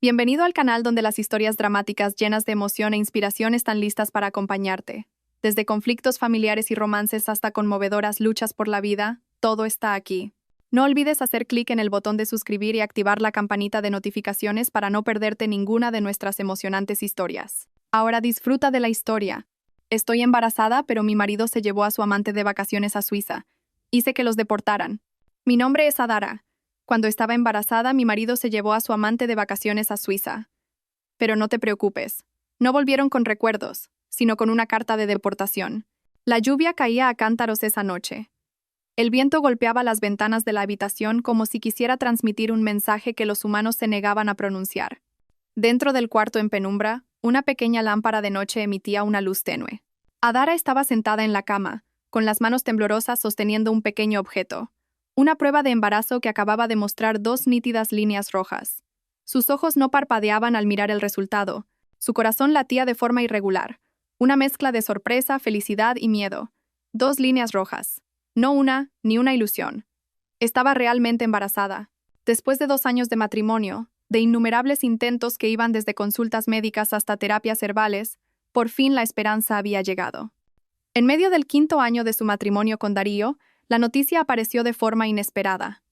Bienvenido al canal donde las historias dramáticas llenas de emoción e inspiración están listas para acompañarte. Desde conflictos familiares y romances hasta conmovedoras luchas por la vida, todo está aquí. No olvides hacer clic en el botón de suscribir y activar la campanita de notificaciones para no perderte ninguna de nuestras emocionantes historias. Ahora disfruta de la historia. Estoy embarazada, pero mi marido se llevó a su amante de vacaciones a Suiza. Hice que los deportaran. Mi nombre es Adara. Cuando estaba embarazada, mi marido se llevó a su amante de vacaciones a Suiza. Pero no te preocupes. No volvieron con recuerdos, sino con una carta de deportación. La lluvia caía a cántaros esa noche. El viento golpeaba las ventanas de la habitación como si quisiera transmitir un mensaje que los humanos se negaban a pronunciar. Dentro del cuarto en penumbra, una pequeña lámpara de noche emitía una luz tenue. Adara estaba sentada en la cama, con las manos temblorosas sosteniendo un pequeño objeto. Una prueba de embarazo que acababa de mostrar dos nítidas líneas rojas. Sus ojos no parpadeaban al mirar el resultado. Su corazón latía de forma irregular. Una mezcla de sorpresa, felicidad y miedo. Dos líneas rojas. No una, ni una ilusión. Estaba realmente embarazada. Después de 2 años de matrimonio, de innumerables intentos que iban desde consultas médicas hasta terapias herbales, por fin la esperanza había llegado. En medio del 5.º año de su matrimonio con Darío, la noticia apareció de forma inesperada.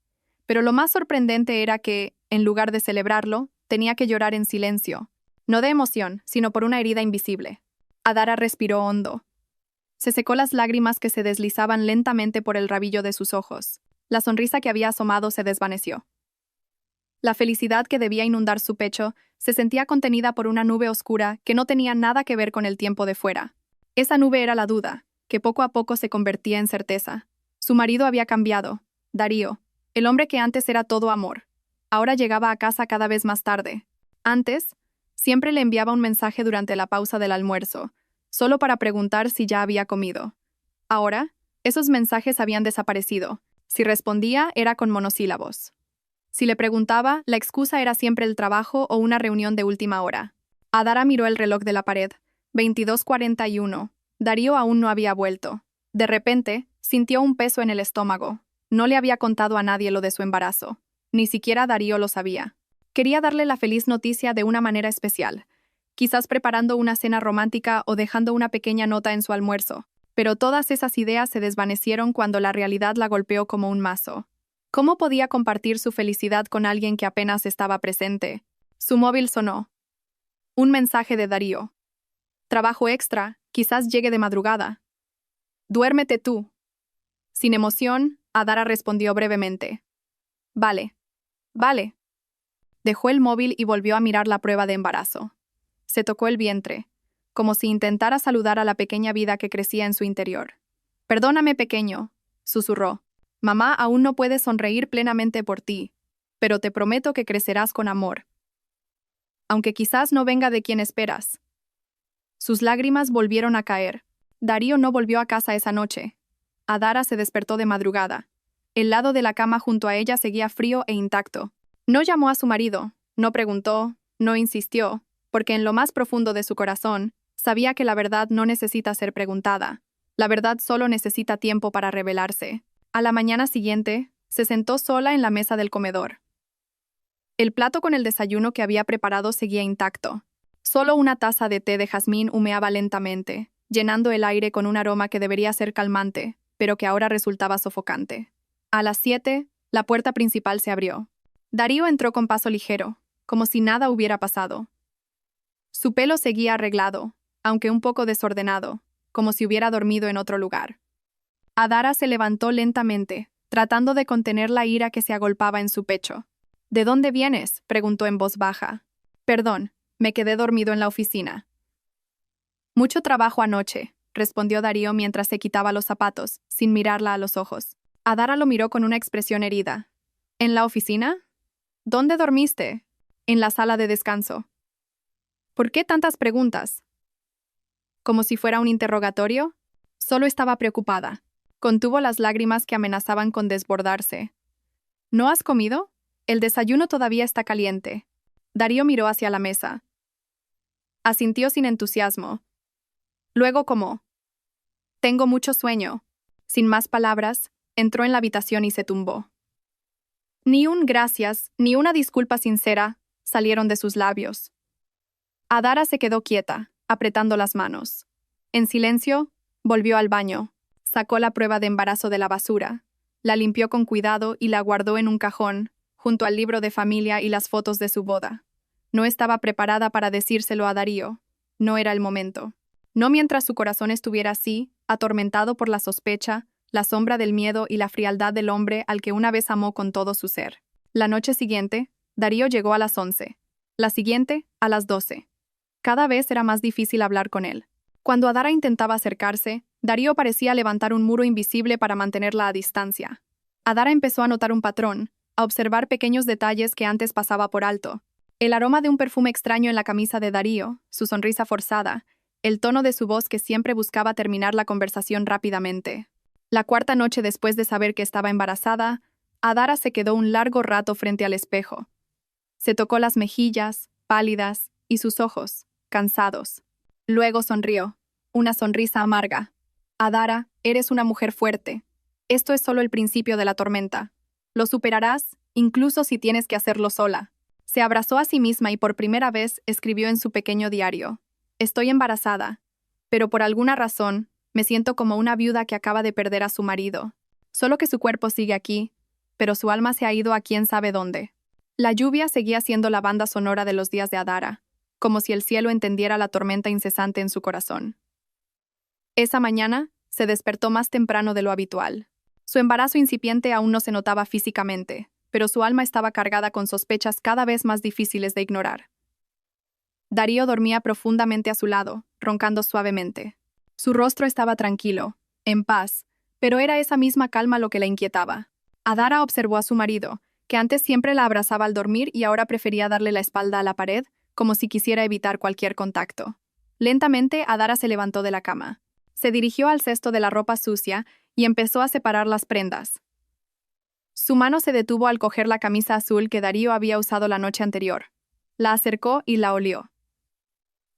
Pero lo más sorprendente era que, en lugar de celebrarlo, tenía que llorar en silencio. No de emoción, sino por una herida invisible. Adara respiró hondo. Se secó las lágrimas que se deslizaban lentamente por el rabillo de sus ojos. La sonrisa que había asomado se desvaneció. La felicidad que debía inundar su pecho se sentía contenida por una nube oscura que no tenía nada que ver con el tiempo de fuera. Esa nube era la duda, que poco a poco se convertía en certeza. Su marido había cambiado. Darío, el hombre que antes era todo amor. Ahora llegaba a casa cada vez más tarde. Antes, siempre le enviaba un mensaje durante la pausa del almuerzo, solo para preguntar si ya había comido. Ahora, esos mensajes habían desaparecido. Si respondía, era con monosílabos. Si le preguntaba, la excusa era siempre el trabajo o una reunión de última hora. Adara miró el reloj de la pared. 22:41. Darío aún no había vuelto. De repente, sintió un peso en el estómago. No le había contado a nadie lo de su embarazo. Ni siquiera Darío lo sabía. Quería darle la feliz noticia de una manera especial. Quizás preparando una cena romántica o dejando una pequeña nota en su almuerzo. Pero todas esas ideas se desvanecieron cuando la realidad la golpeó como un mazo. ¿Cómo podía compartir su felicidad con alguien que apenas estaba presente? Su móvil sonó. Un mensaje de Darío. Trabajo extra, quizás llegue de madrugada. Duérmete tú. Sin emoción, Adara respondió brevemente. Vale. Vale. Dejó el móvil y volvió a mirar la prueba de embarazo. Se tocó el vientre, como si intentara saludar a la pequeña vida que crecía en su interior. Perdóname, pequeño, susurró. Mamá aún no puede sonreír plenamente por ti, pero te prometo que crecerás con amor. Aunque quizás no venga de quien esperas. Sus lágrimas volvieron a caer. Darío no volvió a casa esa noche. Adara se despertó de madrugada. El lado de la cama junto a ella seguía frío e intacto. No llamó a su marido, no preguntó, no insistió, porque en lo más profundo de su corazón, sabía que la verdad no necesita ser preguntada. La verdad solo necesita tiempo para revelarse. A la mañana siguiente, se sentó sola en la mesa del comedor. El plato con el desayuno que había preparado seguía intacto. Solo una taza de té de jazmín humeaba lentamente, llenando el aire con un aroma que debería ser calmante, pero que ahora resultaba sofocante. A las 7, la puerta principal se abrió. Darío entró con paso ligero, como si nada hubiera pasado. Su pelo seguía arreglado, aunque un poco desordenado, como si hubiera dormido en otro lugar. Adara se levantó lentamente, tratando de contener la ira que se agolpaba en su pecho. ¿De dónde vienes?, preguntó en voz baja. Perdón, me quedé dormido en la oficina. Mucho trabajo anoche, respondió Darío mientras se quitaba los zapatos, sin mirarla a los ojos. Adara lo miró con una expresión herida. ¿En la oficina? ¿Dónde dormiste? En la sala de descanso. ¿Por qué tantas preguntas? ¿Como si fuera un interrogatorio? Solo estaba preocupada. Contuvo las lágrimas que amenazaban con desbordarse. ¿No has comido? El desayuno todavía está caliente. Darío miró hacia la mesa. Asintió sin entusiasmo. Luego comó. Tengo mucho sueño. Sin más palabras, entró en la habitación y se tumbó. Ni un gracias, ni una disculpa sincera, salieron de sus labios. Adara se quedó quieta, apretando las manos. En silencio, volvió al baño, sacó la prueba de embarazo de la basura, la limpió con cuidado y la guardó en un cajón, junto al libro de familia y las fotos de su boda. No estaba preparada para decírselo a Darío. No era el momento. No mientras su corazón estuviera así, atormentado por la sospecha, la sombra del miedo y la frialdad del hombre al que una vez amó con todo su ser. La noche siguiente, Darío llegó a las 11. La siguiente, a las 12. Cada vez era más difícil hablar con él. Cuando Adara intentaba acercarse, Darío parecía levantar un muro invisible para mantenerla a distancia. Adara empezó a notar un patrón, a observar pequeños detalles que antes pasaba por alto. El aroma de un perfume extraño en la camisa de Darío, su sonrisa forzada, el tono de su voz que siempre buscaba terminar la conversación rápidamente. La cuarta noche después de saber que estaba embarazada, Adara se quedó un largo rato frente al espejo. Se tocó las mejillas, pálidas, y sus ojos, cansados. Luego sonrió, una sonrisa amarga. Adara, eres una mujer fuerte. Esto es solo el principio de la tormenta. Lo superarás, incluso si tienes que hacerlo sola. Se abrazó a sí misma y por primera vez escribió en su pequeño diario: estoy embarazada, pero por alguna razón me siento como una viuda que acaba de perder a su marido. Solo que su cuerpo sigue aquí, pero su alma se ha ido a quién sabe dónde. La lluvia seguía siendo la banda sonora de los días de Adara, como si el cielo entendiera la tormenta incesante en su corazón. Esa mañana, se despertó más temprano de lo habitual. Su embarazo incipiente aún no se notaba físicamente, pero su alma estaba cargada con sospechas cada vez más difíciles de ignorar. Darío dormía profundamente a su lado, roncando suavemente. Su rostro estaba tranquilo, en paz, pero era esa misma calma lo que la inquietaba. Adara observó a su marido, que antes siempre la abrazaba al dormir y ahora prefería darle la espalda a la pared, como si quisiera evitar cualquier contacto. Lentamente, Adara se levantó de la cama. Se dirigió al cesto de la ropa sucia y empezó a separar las prendas. Su mano se detuvo al coger la camisa azul que Darío había usado la noche anterior. La acercó y la olió.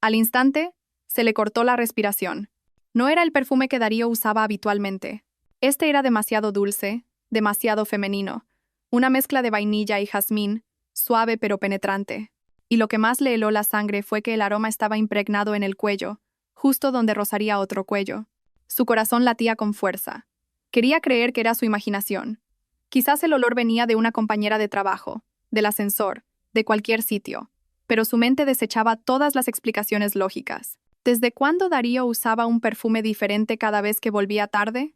Al instante, se le cortó la respiración. No era el perfume que Darío usaba habitualmente. Este era demasiado dulce, demasiado femenino, una mezcla de vainilla y jazmín, suave pero penetrante. Y lo que más le heló la sangre fue que el aroma estaba impregnado en el cuello, justo donde rozaría otro cuello. Su corazón latía con fuerza. Quería creer que era su imaginación. Quizás el olor venía de una compañera de trabajo, del ascensor, de cualquier sitio, pero su mente desechaba todas las explicaciones lógicas. ¿Desde cuándo Darío usaba un perfume diferente cada vez que volvía tarde?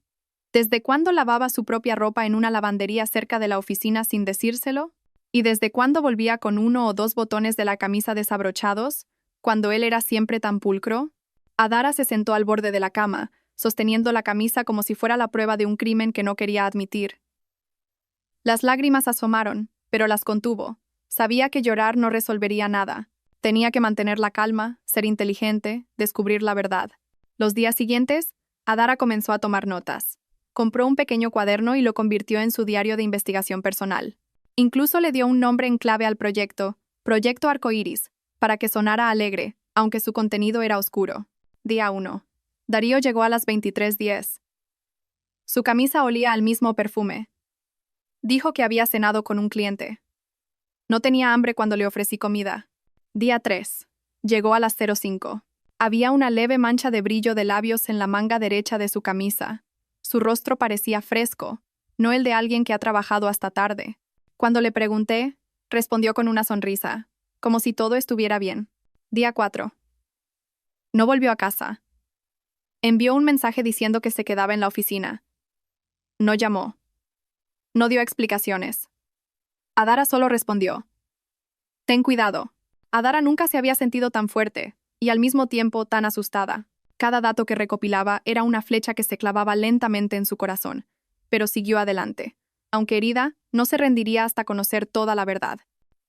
¿Desde cuándo lavaba su propia ropa en una lavandería cerca de la oficina sin decírselo? ¿Y desde cuándo volvía con 1 o 2 botones de la camisa desabrochados, cuando él era siempre tan pulcro? Adara se sentó al borde de la cama, sosteniendo la camisa como si fuera la prueba de un crimen que no quería admitir. Las lágrimas asomaron, pero las contuvo. Sabía que llorar no resolvería nada. Tenía que mantener la calma, ser inteligente, descubrir la verdad. Los días siguientes, Adara comenzó a tomar notas. Compró un pequeño cuaderno y lo convirtió en su diario de investigación personal. Incluso le dio un nombre en clave al proyecto, Proyecto Arcoíris, para que sonara alegre, aunque su contenido era oscuro. Día 1. Darío llegó a las 23:10. Su camisa olía al mismo perfume. Dijo que había cenado con un cliente. No tenía hambre cuando le ofrecí comida. Día 3. Llegó a las 05. Había una leve mancha de brillo de labios en la manga derecha de su camisa. Su rostro parecía fresco, no el de alguien que ha trabajado hasta tarde. Cuando le pregunté, respondió con una sonrisa, como si todo estuviera bien. Día 4. No volvió a casa. Envió un mensaje diciendo que se quedaba en la oficina. No llamó. No dio explicaciones. Adara solo respondió: ten cuidado. Adara nunca se había sentido tan fuerte, y al mismo tiempo tan asustada. Cada dato que recopilaba era una flecha que se clavaba lentamente en su corazón, pero siguió adelante. Aunque herida, no se rendiría hasta conocer toda la verdad.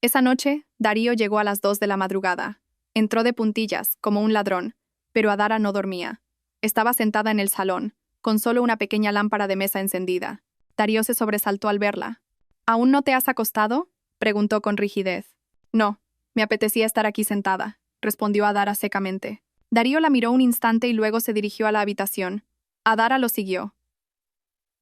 Esa noche, Darío llegó a las 2 de la madrugada. Entró de puntillas, como un ladrón, pero Adara no dormía. Estaba sentada en el salón, con solo una pequeña lámpara de mesa encendida. Darío se sobresaltó al verla. ¿Aún no te has acostado?, preguntó con rigidez. No, me apetecía estar aquí sentada, respondió Adara secamente. Darío la miró un instante y luego se dirigió a la habitación. Adara lo siguió.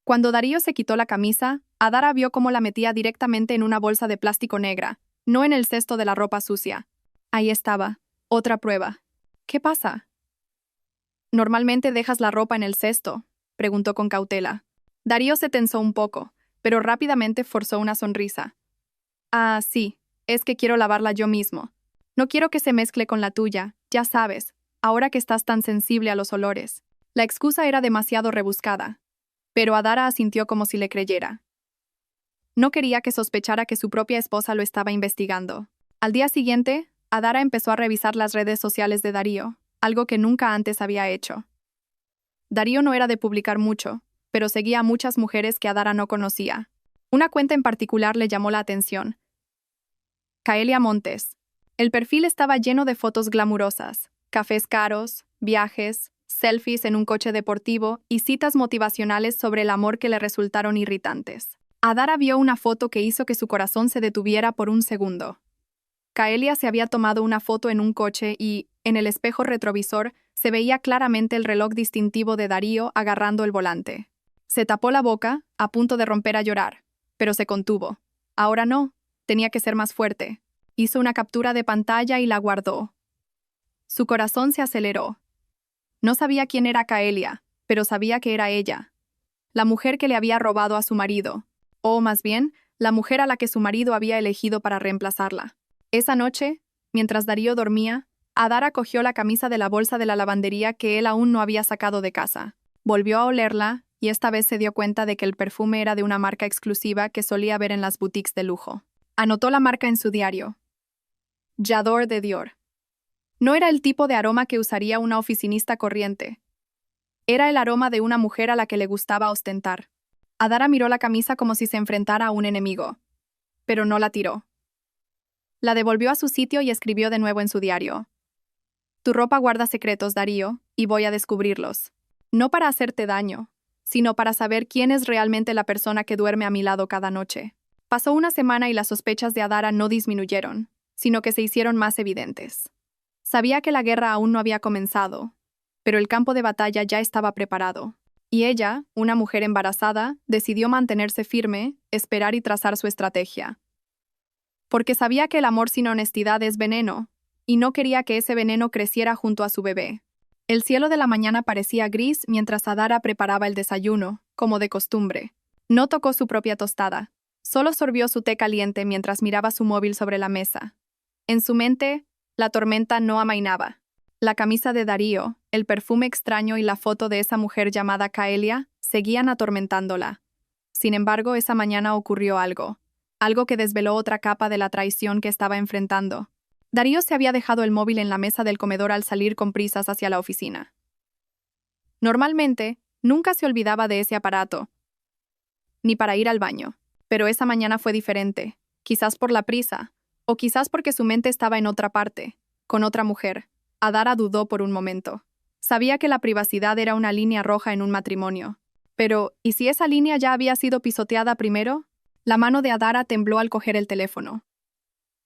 Cuando Darío se quitó la camisa, Adara vio cómo la metía directamente en una bolsa de plástico negra, no en el cesto de la ropa sucia. Ahí estaba, otra prueba. ¿Qué pasa? ¿Normalmente dejas la ropa en el cesto?, preguntó con cautela. Darío se tensó un poco, pero rápidamente forzó una sonrisa. Ah, sí, es que quiero lavarla yo mismo. No quiero que se mezcle con la tuya, ya sabes, ahora que estás tan sensible a los olores. La excusa era demasiado rebuscada, pero Adara asintió como si le creyera. No quería que sospechara que su propia esposa lo estaba investigando. Al día siguiente, Adara empezó a revisar las redes sociales de Darío, algo que nunca antes había hecho. Darío no era de publicar mucho, pero seguía a muchas mujeres que Adara no conocía. Una cuenta en particular le llamó la atención. Kaelia Montes. El perfil estaba lleno de fotos glamurosas, cafés caros, viajes, selfies en un coche deportivo y citas motivacionales sobre el amor que le resultaron irritantes. Adara vio una foto que hizo que su corazón se detuviera por un segundo. Kaelia se había tomado una foto en un coche y, en el espejo retrovisor, se veía claramente el reloj distintivo de Darío agarrando el volante. Se tapó la boca, a punto de romper a llorar, pero se contuvo. Ahora no, tenía que ser más fuerte. Hizo una captura de pantalla y la guardó. Su corazón se aceleró. No sabía quién era Kaelia, pero sabía que era ella. La mujer que le había robado a su marido, o más bien, la mujer a la que su marido había elegido para reemplazarla. Esa noche, mientras Darío dormía, Adara cogió la camisa de la bolsa de la lavandería que él aún no había sacado de casa. Volvió a olerla, y esta vez se dio cuenta de que el perfume era de una marca exclusiva que solía ver en las boutiques de lujo. Anotó la marca en su diario. J'adore de Dior. No era el tipo de aroma que usaría una oficinista corriente. Era el aroma de una mujer a la que le gustaba ostentar. Adara miró la camisa como si se enfrentara a un enemigo, pero no la tiró. La devolvió a su sitio y escribió de nuevo en su diario. Tu ropa guarda secretos, Darío, y voy a descubrirlos. No para hacerte daño, sino para saber quién es realmente la persona que duerme a mi lado cada noche. Pasó una semana y las sospechas de Adara no disminuyeron, sino que se hicieron más evidentes. Sabía que la guerra aún no había comenzado, pero el campo de batalla ya estaba preparado. Y ella, una mujer embarazada, decidió mantenerse firme, esperar y trazar su estrategia. Porque sabía que el amor sin honestidad es veneno, y no quería que ese veneno creciera junto a su bebé. El cielo de la mañana parecía gris mientras Adara preparaba el desayuno, como de costumbre. No tocó su propia tostada. Solo sorbió su té caliente mientras miraba su móvil sobre la mesa. En su mente, la tormenta no amainaba. La camisa de Darío, el perfume extraño y la foto de esa mujer llamada Kaelia seguían atormentándola. Sin embargo, esa mañana ocurrió algo que desveló otra capa de la traición que estaba enfrentando. Darío se había dejado el móvil en la mesa del comedor al salir con prisas hacia la oficina. Normalmente, nunca se olvidaba de ese aparato, ni para ir al baño, pero esa mañana fue diferente, quizás por la prisa, o quizás porque su mente estaba en otra parte, con otra mujer. Adara dudó por un momento. Sabía que la privacidad era una línea roja en un matrimonio. Pero, ¿y si esa línea ya había sido pisoteada primero? La mano de Adara tembló al coger el teléfono.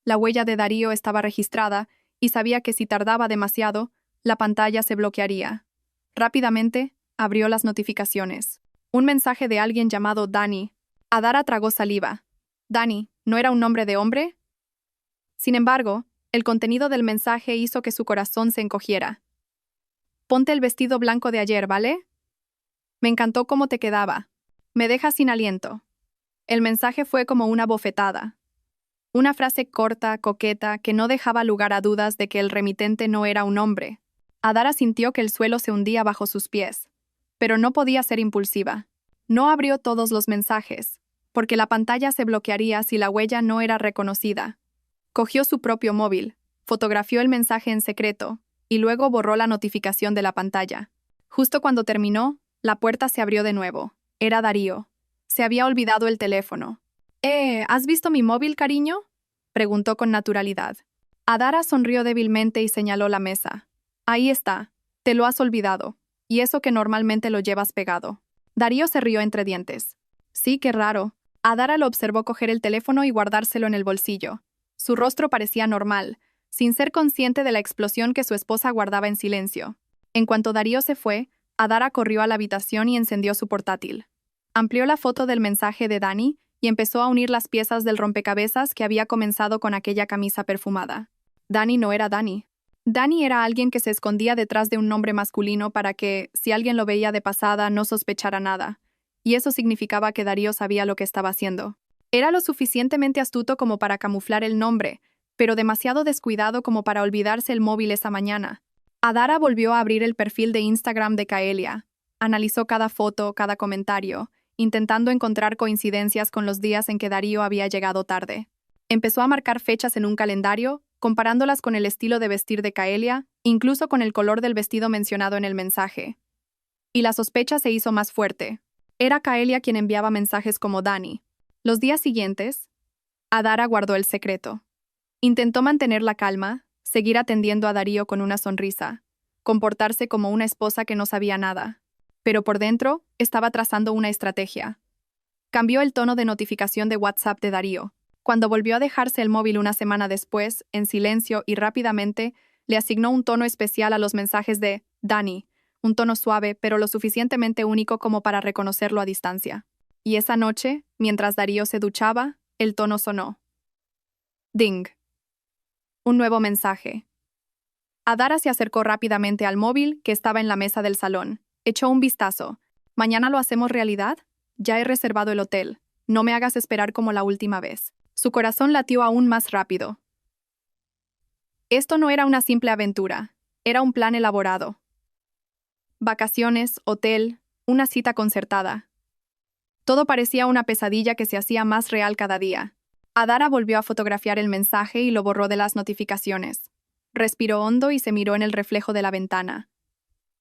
La huella de Darío estaba registrada y sabía que si tardaba demasiado, la pantalla se bloquearía. Rápidamente, abrió las notificaciones. Un mensaje de alguien llamado Dani. Adara tragó saliva. Dani, ¿no era un nombre de hombre? Sin embargo, el contenido del mensaje hizo que su corazón se encogiera. Ponte el vestido blanco de ayer, ¿vale? Me encantó cómo te quedaba. Me dejas sin aliento. El mensaje fue como una bofetada. Una frase corta, coqueta, que no dejaba lugar a dudas de que el remitente no era un hombre. Adara sintió que el suelo se hundía bajo sus pies, pero no podía ser impulsiva. No abrió todos los mensajes, porque la pantalla se bloquearía si la huella no era reconocida. Cogió su propio móvil, fotografió el mensaje en secreto, y luego borró la notificación de la pantalla. Justo cuando terminó, la puerta se abrió de nuevo. Era Darío. Se había olvidado el teléfono. ¿Has visto mi móvil, cariño?, preguntó con naturalidad. Adara sonrió débilmente y señaló la mesa. Ahí está. Te lo has olvidado. Y eso que normalmente lo llevas pegado. Darío se rió entre dientes. Sí, qué raro. Adara lo observó coger el teléfono y guardárselo en el bolsillo. Su rostro parecía normal, sin ser consciente de la explosión que su esposa guardaba en silencio. En cuanto Darío se fue, Adara corrió a la habitación y encendió su portátil. Amplió la foto del mensaje de Dani y empezó a unir las piezas del rompecabezas que había comenzado con aquella camisa perfumada. Dani no era Dani. Dani era alguien que se escondía detrás de un nombre masculino para que, si alguien lo veía de pasada, no sospechara nada. Y eso significaba que Darío sabía lo que estaba haciendo. Era lo suficientemente astuto como para camuflar el nombre, pero demasiado descuidado como para olvidarse el móvil esa mañana. Adara volvió a abrir el perfil de Instagram de Kaelia. Analizó cada foto, cada comentario, intentando encontrar coincidencias con los días en que Darío había llegado tarde. Empezó a marcar fechas en un calendario, comparándolas con el estilo de vestir de Kaelia, incluso con el color del vestido mencionado en el mensaje. Y la sospecha se hizo más fuerte. Era Kaelia quien enviaba mensajes como Dani. Los días siguientes, Adara guardó el secreto. Intentó mantener la calma, seguir atendiendo a Darío con una sonrisa, comportarse como una esposa que no sabía nada. Pero por dentro, estaba trazando una estrategia. Cambió el tono de notificación de WhatsApp de Darío. Cuando volvió a dejarse el móvil una semana después, en silencio y rápidamente, le asignó un tono especial a los mensajes de Dani, un tono suave pero lo suficientemente único como para reconocerlo a distancia. Y esa noche, mientras Darío se duchaba, el tono sonó. Ding. Un nuevo mensaje. Adara se acercó rápidamente al móvil que estaba en la mesa del salón. Echó un vistazo. ¿Mañana lo hacemos realidad? Ya he reservado el hotel. No me hagas esperar como la última vez. Su corazón latió aún más rápido. Esto no era una simple aventura. Era un plan elaborado. Vacaciones, hotel, una cita concertada. Todo parecía una pesadilla que se hacía más real cada día. Adara volvió a fotografiar el mensaje y lo borró de las notificaciones. Respiró hondo y se miró en el reflejo de la ventana.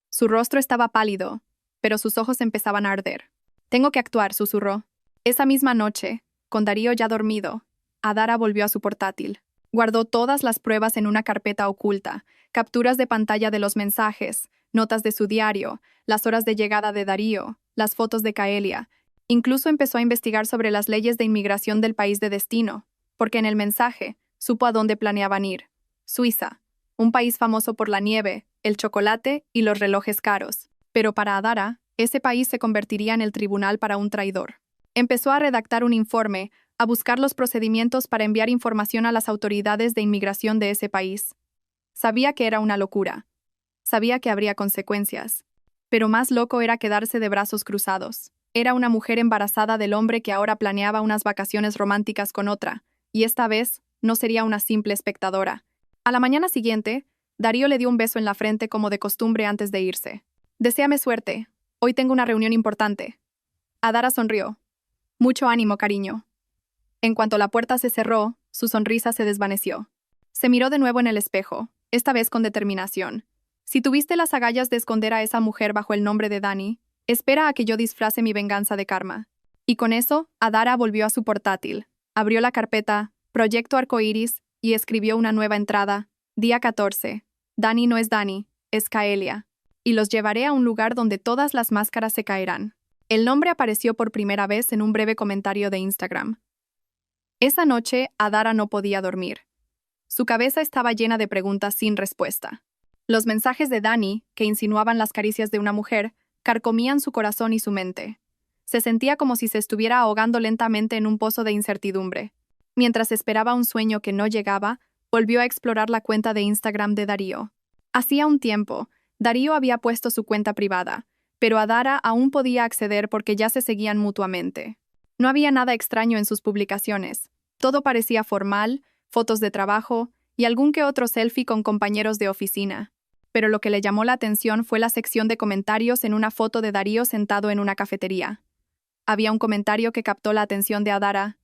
Su rostro estaba pálido, pero sus ojos empezaban a arder. «Tengo que actuar», susurró. Esa misma noche, con Darío ya dormido, Adara volvió a su portátil. Guardó todas las pruebas en una carpeta oculta, capturas de pantalla de los mensajes, notas de su diario, las horas de llegada de Darío, las fotos de Kaelia. Incluso empezó a investigar sobre las leyes de inmigración del país de destino, porque en el mensaje supo a dónde planeaban ir. Suiza, un país famoso por la nieve, el chocolate y los relojes caros. Pero para Adara, ese país se convertiría en el tribunal para un traidor. Empezó a redactar un informe, a buscar los procedimientos para enviar información a las autoridades de inmigración de ese país. Sabía que era una locura. Sabía que habría consecuencias. Pero más loco era quedarse de brazos cruzados. Era una mujer embarazada del hombre que ahora planeaba unas vacaciones románticas con otra, y esta vez no sería una simple espectadora. A la mañana siguiente, Darío le dio un beso en la frente como de costumbre antes de irse. «Deséame suerte. Hoy tengo una reunión importante». Adara sonrió. «Mucho ánimo, cariño». En cuanto la puerta se cerró, su sonrisa se desvaneció. Se miró de nuevo en el espejo, esta vez con determinación. «Si tuviste las agallas de esconder a esa mujer bajo el nombre de Dani, espera a que yo disfrace mi venganza de karma». Y con eso, Adara volvió a su portátil, abrió la carpeta, Proyecto Arcoíris, y escribió una nueva entrada. Día 14. Dani no es Dani, es Kaelia. Y los llevaré a un lugar donde todas las máscaras se caerán. El nombre apareció por primera vez en un breve comentario de Instagram. Esa noche, Adara no podía dormir. Su cabeza estaba llena de preguntas sin respuesta. Los mensajes de Dani, que insinuaban las caricias de una mujer, carcomían su corazón y su mente. Se sentía como si se estuviera ahogando lentamente en un pozo de incertidumbre. Mientras esperaba un sueño que no llegaba, volvió a explorar la cuenta de Instagram de Darío. Hacía un tiempo, Darío había puesto su cuenta privada, pero Adara aún podía acceder porque ya se seguían mutuamente. No había nada extraño en sus publicaciones. Todo parecía formal, fotos de trabajo y algún que otro selfie con compañeros de oficina. Pero lo que le llamó la atención fue la sección de comentarios en una foto de Darío sentado en una cafetería. Había un comentario que captó la atención de Adara.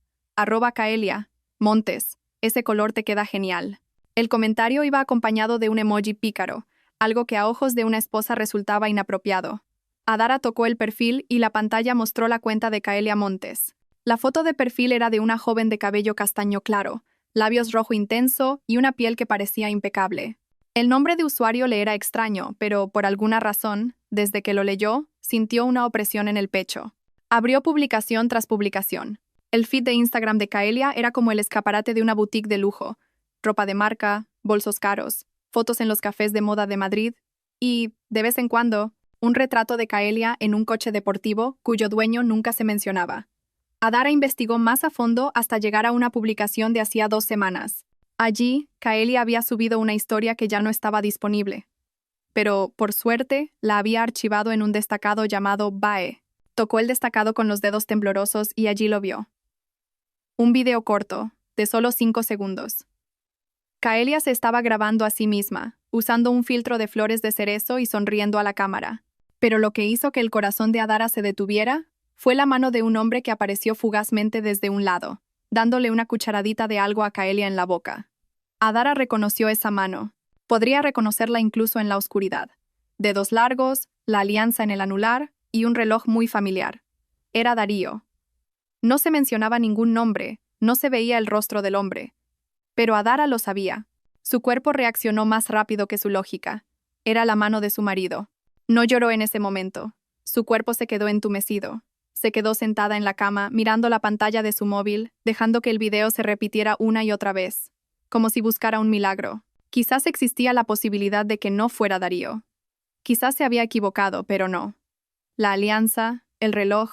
@Kaelia, Montes, ese color te queda genial. El comentario iba acompañado de un emoji pícaro, algo que a ojos de una esposa resultaba inapropiado. Adara tocó el perfil y la pantalla mostró la cuenta de Kaelia Montes. La foto de perfil era de una joven de cabello castaño claro, labios rojo intenso y una piel que parecía impecable. El nombre de usuario le era extraño, pero por alguna razón, desde que lo leyó, sintió una opresión en el pecho. Abrió publicación tras publicación. El feed de Instagram de Kaelia era como el escaparate de una boutique de lujo. Ropa de marca, bolsos caros, fotos en los cafés de moda de Madrid y, de vez en cuando, un retrato de Kaelia en un coche deportivo cuyo dueño nunca se mencionaba. Adara investigó más a fondo hasta llegar a una publicación de hacía 2 semanas. Allí, Kaelia había subido una historia que ya no estaba disponible. Pero, por suerte, la había archivado en un destacado llamado BAE. Tocó el destacado con los dedos temblorosos y allí lo vio. Un video corto, de solo 5 segundos. Kaelia se estaba grabando a sí misma, usando un filtro de flores de cerezo y sonriendo a la cámara. Pero lo que hizo que el corazón de Adara se detuviera fue la mano de un hombre que apareció fugazmente desde un lado, dándole una cucharadita de algo a Kaelia en la boca. Adara reconoció esa mano. Podría reconocerla incluso en la oscuridad. Dedos largos, la alianza en el anular y un reloj muy familiar. Era Darío. No se mencionaba ningún nombre, no se veía el rostro del hombre. Pero Adara lo sabía. Su cuerpo reaccionó más rápido que su lógica. Era la mano de su marido. No lloró en ese momento. Su cuerpo se quedó entumecido. Se quedó sentada en la cama, mirando la pantalla de su móvil, dejando que el video se repitiera una y otra vez, como si buscara un milagro. Quizás existía la posibilidad de que no fuera Darío. Quizás se había equivocado, pero no. La alianza, el reloj,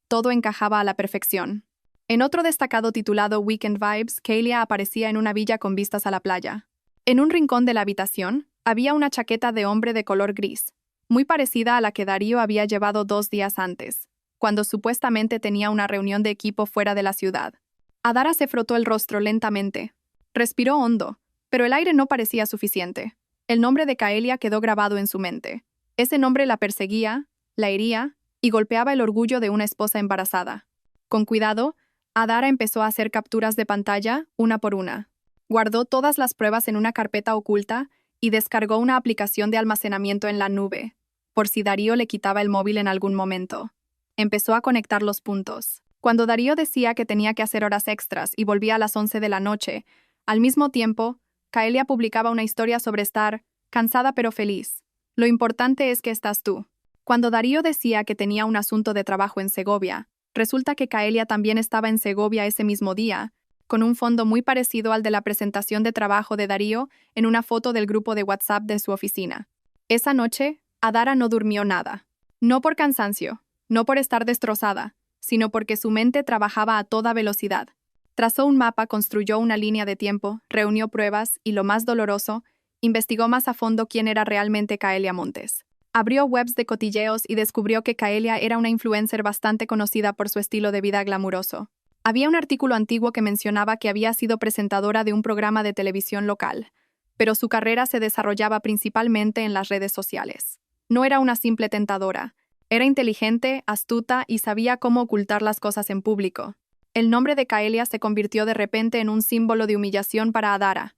todo encajaba a la perfección. En otro destacado titulado Weekend Vibes, Kaelia aparecía en una villa con vistas a la playa. En un rincón de la habitación, había una chaqueta de hombre de color gris, muy parecida a la que Darío había llevado 2 días antes, cuando supuestamente tenía una reunión de equipo fuera de la ciudad. Adara se frotó el rostro lentamente. Respiró hondo, pero el aire no parecía suficiente. El nombre de Kaelia quedó grabado en su mente. Ese nombre la perseguía, la hería y golpeaba el orgullo de una esposa embarazada. Con cuidado, Adara empezó a hacer capturas de pantalla, una por una. Guardó todas las pruebas en una carpeta oculta y descargó una aplicación de almacenamiento en la nube, por si Darío le quitaba el móvil en algún momento. Empezó a conectar los puntos. Cuando Darío decía que tenía que hacer horas extras y volvía a las 11 de la noche, al mismo tiempo, Kaelia publicaba una historia sobre estar cansada pero feliz. Lo importante es que estás tú. Cuando Darío decía que tenía un asunto de trabajo en Segovia, resulta que Kaelia también estaba en Segovia ese mismo día, con un fondo muy parecido al de la presentación de trabajo de Darío en una foto del grupo de WhatsApp de su oficina. Esa noche, Adara no durmió nada. No por cansancio, no por estar destrozada, sino porque su mente trabajaba a toda velocidad. Trazó un mapa, construyó una línea de tiempo, reunió pruebas y, lo más doloroso, investigó más a fondo quién era realmente Kaelia Montes. Abrió webs de cotilleos y descubrió que Kaelia era una influencer bastante conocida por su estilo de vida glamuroso. Había un artículo antiguo que mencionaba que había sido presentadora de un programa de televisión local, pero su carrera se desarrollaba principalmente en las redes sociales. No era una simple tentadora. Era inteligente, astuta y sabía cómo ocultar las cosas en público. El nombre de Kaelia se convirtió de repente en un símbolo de humillación para Adara.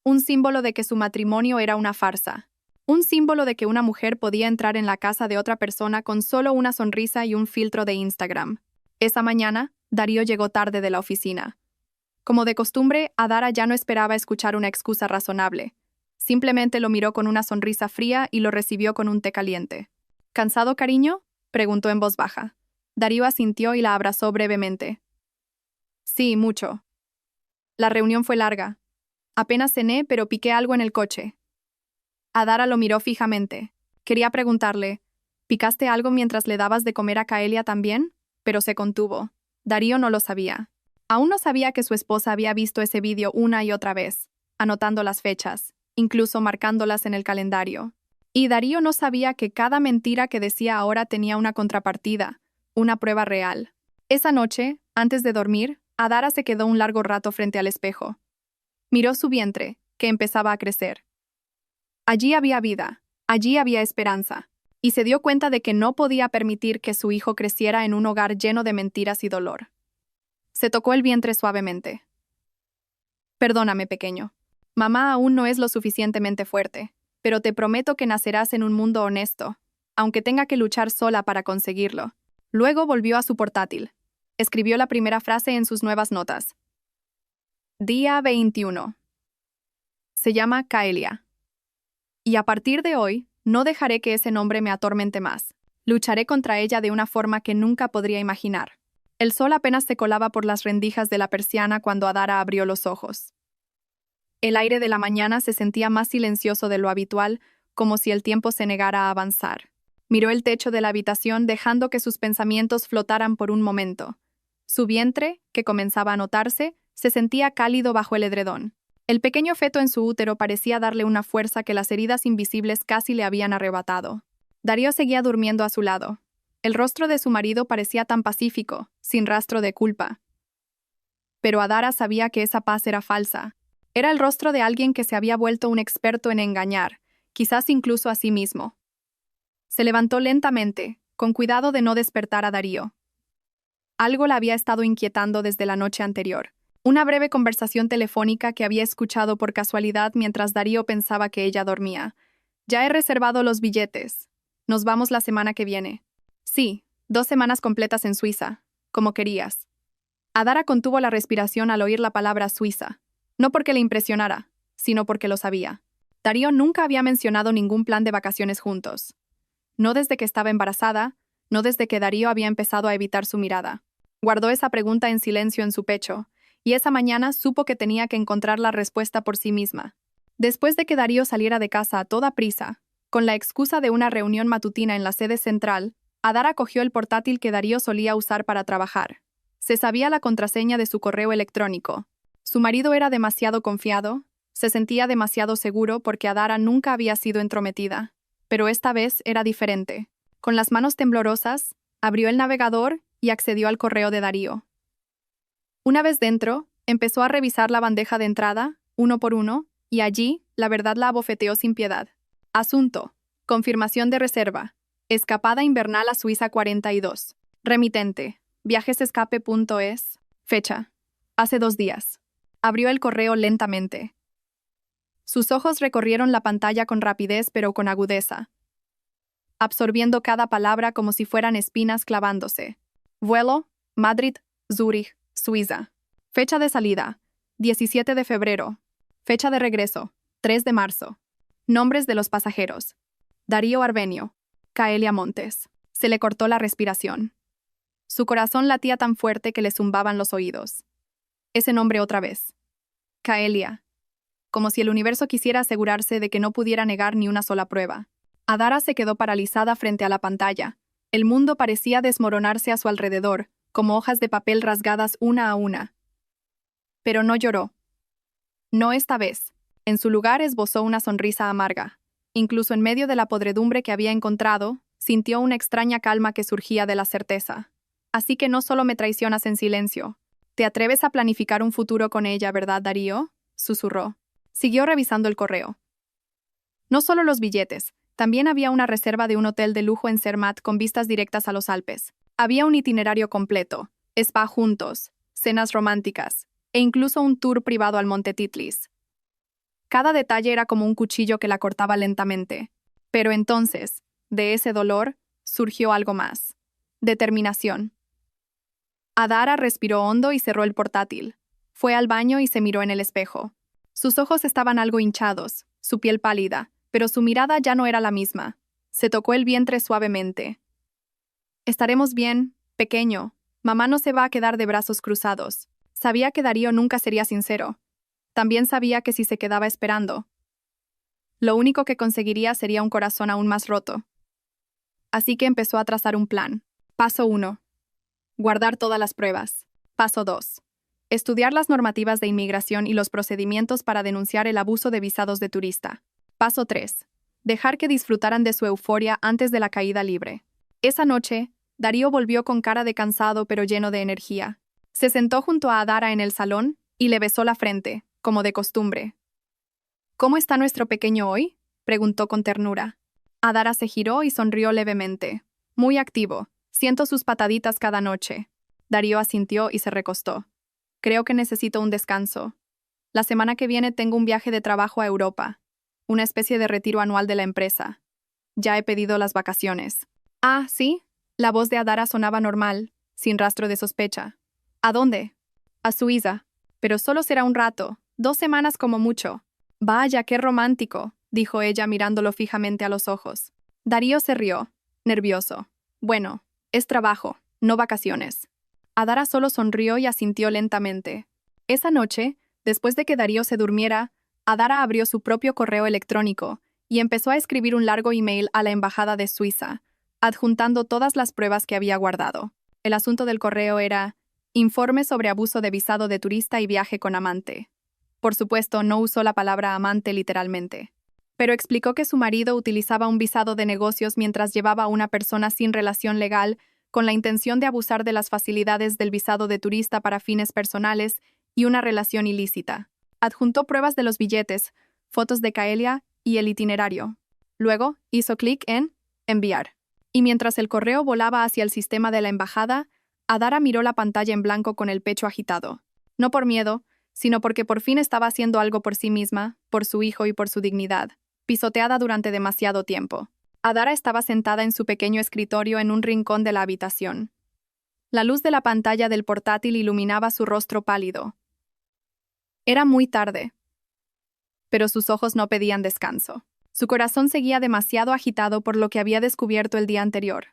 Un símbolo de que su matrimonio era una farsa. Un símbolo de que una mujer podía entrar en la casa de otra persona con solo una sonrisa y un filtro de Instagram. Esa mañana, Darío llegó tarde de la oficina. Como de costumbre, Adara ya no esperaba escuchar una excusa razonable. Simplemente lo miró con una sonrisa fría y lo recibió con un té caliente. ¿Cansado, cariño?, preguntó en voz baja. Darío asintió y la abrazó brevemente. Sí, mucho. La reunión fue larga. Apenas cené, pero piqué algo en el coche. Adara lo miró fijamente. Quería preguntarle, ¿picaste algo mientras le dabas de comer a Kaelia también? Pero se contuvo. Darío no lo sabía. Aún no sabía que su esposa había visto ese vídeo una y otra vez, anotando las fechas, incluso marcándolas en el calendario. Y Darío no sabía que cada mentira que decía ahora tenía una contrapartida, una prueba real. Esa noche, antes de dormir, Adara se quedó un largo rato frente al espejo. Miró su vientre, que empezaba a crecer. Allí había vida, allí había esperanza, y se dio cuenta de que no podía permitir que su hijo creciera en un hogar lleno de mentiras y dolor. Se tocó el vientre suavemente. Perdóname, pequeño. Mamá aún no es lo suficientemente fuerte, pero te prometo que nacerás en un mundo honesto, aunque tenga que luchar sola para conseguirlo. Luego volvió a su portátil. Escribió la primera frase en sus nuevas notas. Día 21. Se llama Kaelia. Y a partir de hoy, no dejaré que ese nombre me atormente más. Lucharé contra ella de una forma que nunca podría imaginar. El sol apenas se colaba por las rendijas de la persiana cuando Adara abrió los ojos. El aire de la mañana se sentía más silencioso de lo habitual, como si el tiempo se negara a avanzar. Miró el techo de la habitación dejando que sus pensamientos flotaran por un momento. Su vientre, que comenzaba a notarse, se sentía cálido bajo el edredón. El pequeño feto en su útero parecía darle una fuerza que las heridas invisibles casi le habían arrebatado. Darío seguía durmiendo a su lado. El rostro de su marido parecía tan pacífico, sin rastro de culpa. Pero Adara sabía que esa paz era falsa. Era el rostro de alguien que se había vuelto un experto en engañar, quizás incluso a sí mismo. Se levantó lentamente, con cuidado de no despertar a Darío. Algo la había estado inquietando desde la noche anterior. Una breve conversación telefónica que había escuchado por casualidad mientras Darío pensaba que ella dormía. Ya he reservado los billetes. Nos vamos la semana que viene. Sí, 2 semanas completas en Suiza, como querías. Adara contuvo la respiración al oír la palabra Suiza. No porque le impresionara, sino porque lo sabía. Darío nunca había mencionado ningún plan de vacaciones juntos. No desde que estaba embarazada, no desde que Darío había empezado a evitar su mirada. Guardó esa pregunta en silencio en su pecho, y esa mañana supo que tenía que encontrar la respuesta por sí misma. Después de que Darío saliera de casa a toda prisa, con la excusa de una reunión matutina en la sede central, Adara cogió el portátil que Darío solía usar para trabajar. Se sabía la contraseña de su correo electrónico. Su marido era demasiado confiado, se sentía demasiado seguro porque Adara nunca había sido entrometida. Pero esta vez era diferente. Con las manos temblorosas, abrió el navegador y accedió al correo de Darío. Una vez dentro, empezó a revisar la bandeja de entrada, uno por uno, y allí, la verdad la abofeteó sin piedad. Asunto: confirmación de reserva. Escapada invernal a Suiza 42. Remitente: viajesescape.es. Fecha: hace 2 días. Abrió el correo lentamente. Sus ojos recorrieron la pantalla con rapidez pero con agudeza, absorbiendo cada palabra como si fueran espinas clavándose. Vuelo: Madrid, Zúrich, Suiza. Fecha de salida: 17 de febrero. Fecha de regreso: 3 de marzo. Nombres de los pasajeros: Darío Arbenio, Caelia Montes. Se le cortó la respiración. Su corazón latía tan fuerte que le zumbaban los oídos. Ese nombre otra vez. Caelia. Como si el universo quisiera asegurarse de que no pudiera negar ni una sola prueba. Adara se quedó paralizada frente a la pantalla. El mundo parecía desmoronarse a su alrededor, como hojas de papel rasgadas una a una. Pero no lloró. No esta vez. En su lugar esbozó una sonrisa amarga. Incluso en medio de la podredumbre que había encontrado, sintió una extraña calma que surgía de la certeza. Así que no solo me traicionas en silencio. ¿Te atreves a planificar un futuro con ella, verdad, Darío?, susurró. Siguió revisando el correo. No solo los billetes, también había una reserva de un hotel de lujo en Zermatt con vistas directas a los Alpes. Había un itinerario completo, spa juntos, cenas románticas, e incluso un tour privado al Monte Titlis. Cada detalle era como un cuchillo que la cortaba lentamente. Pero entonces, de ese dolor, surgió algo más. Determinación. Adara respiró hondo y cerró el portátil. Fue al baño y se miró en el espejo. Sus ojos estaban algo hinchados, su piel pálida, pero su mirada ya no era la misma. Se tocó el vientre suavemente. Estaremos bien, pequeño. Mamá no se va a quedar de brazos cruzados. Sabía que Darío nunca sería sincero. También sabía que si se quedaba esperando, lo único que conseguiría sería un corazón aún más roto. Así que empezó a trazar un plan. Paso 1. Guardar todas las pruebas. Paso 2. Estudiar las normativas de inmigración y los procedimientos para denunciar el abuso de visados de turista. Paso 3. Dejar que disfrutaran de su euforia antes de la caída libre. Esa noche, Darío volvió con cara de cansado pero lleno de energía. Se sentó junto a Adara en el salón y le besó la frente, como de costumbre. ¿Cómo está nuestro pequeño hoy?, preguntó con ternura. Adara se giró y sonrió levemente. Muy activo. Siento sus pataditas cada noche. Darío asintió y se recostó. Creo que necesito un descanso. La semana que viene tengo un viaje de trabajo a Europa. Una especie de retiro anual de la empresa. Ya he pedido las vacaciones. Ah, ¿sí? La voz de Adara sonaba normal, sin rastro de sospecha. ¿A dónde? A Suiza. Pero solo será un rato, 2 semanas como mucho. Vaya, qué romántico, dijo ella mirándolo fijamente a los ojos. Darío se rió, nervioso. Bueno, es trabajo, no vacaciones. Adara solo sonrió y asintió lentamente. Esa noche, después de que Darío se durmiera, Adara abrió su propio correo electrónico y empezó a escribir un largo email a la embajada de Suiza, adjuntando todas las pruebas que había guardado. El asunto del correo era informe sobre abuso de visado de turista y viaje con amante. Por supuesto, no usó la palabra amante literalmente, pero explicó que su marido utilizaba un visado de negocios mientras llevaba a una persona sin relación legal con la intención de abusar de las facilidades del visado de turista para fines personales y una relación ilícita. Adjuntó pruebas de los billetes, fotos de Kaelia y el itinerario. Luego, hizo clic en enviar. Y mientras el correo volaba hacia el sistema de la embajada, Adara miró la pantalla en blanco con el pecho agitado. No por miedo, sino porque por fin estaba haciendo algo por sí misma, por su hijo y por su dignidad, pisoteada durante demasiado tiempo. Adara estaba sentada en su pequeño escritorio en un rincón de la habitación. La luz de la pantalla del portátil iluminaba su rostro pálido. Era muy tarde, pero sus ojos no pedían descanso. Su corazón seguía demasiado agitado por lo que había descubierto el día anterior.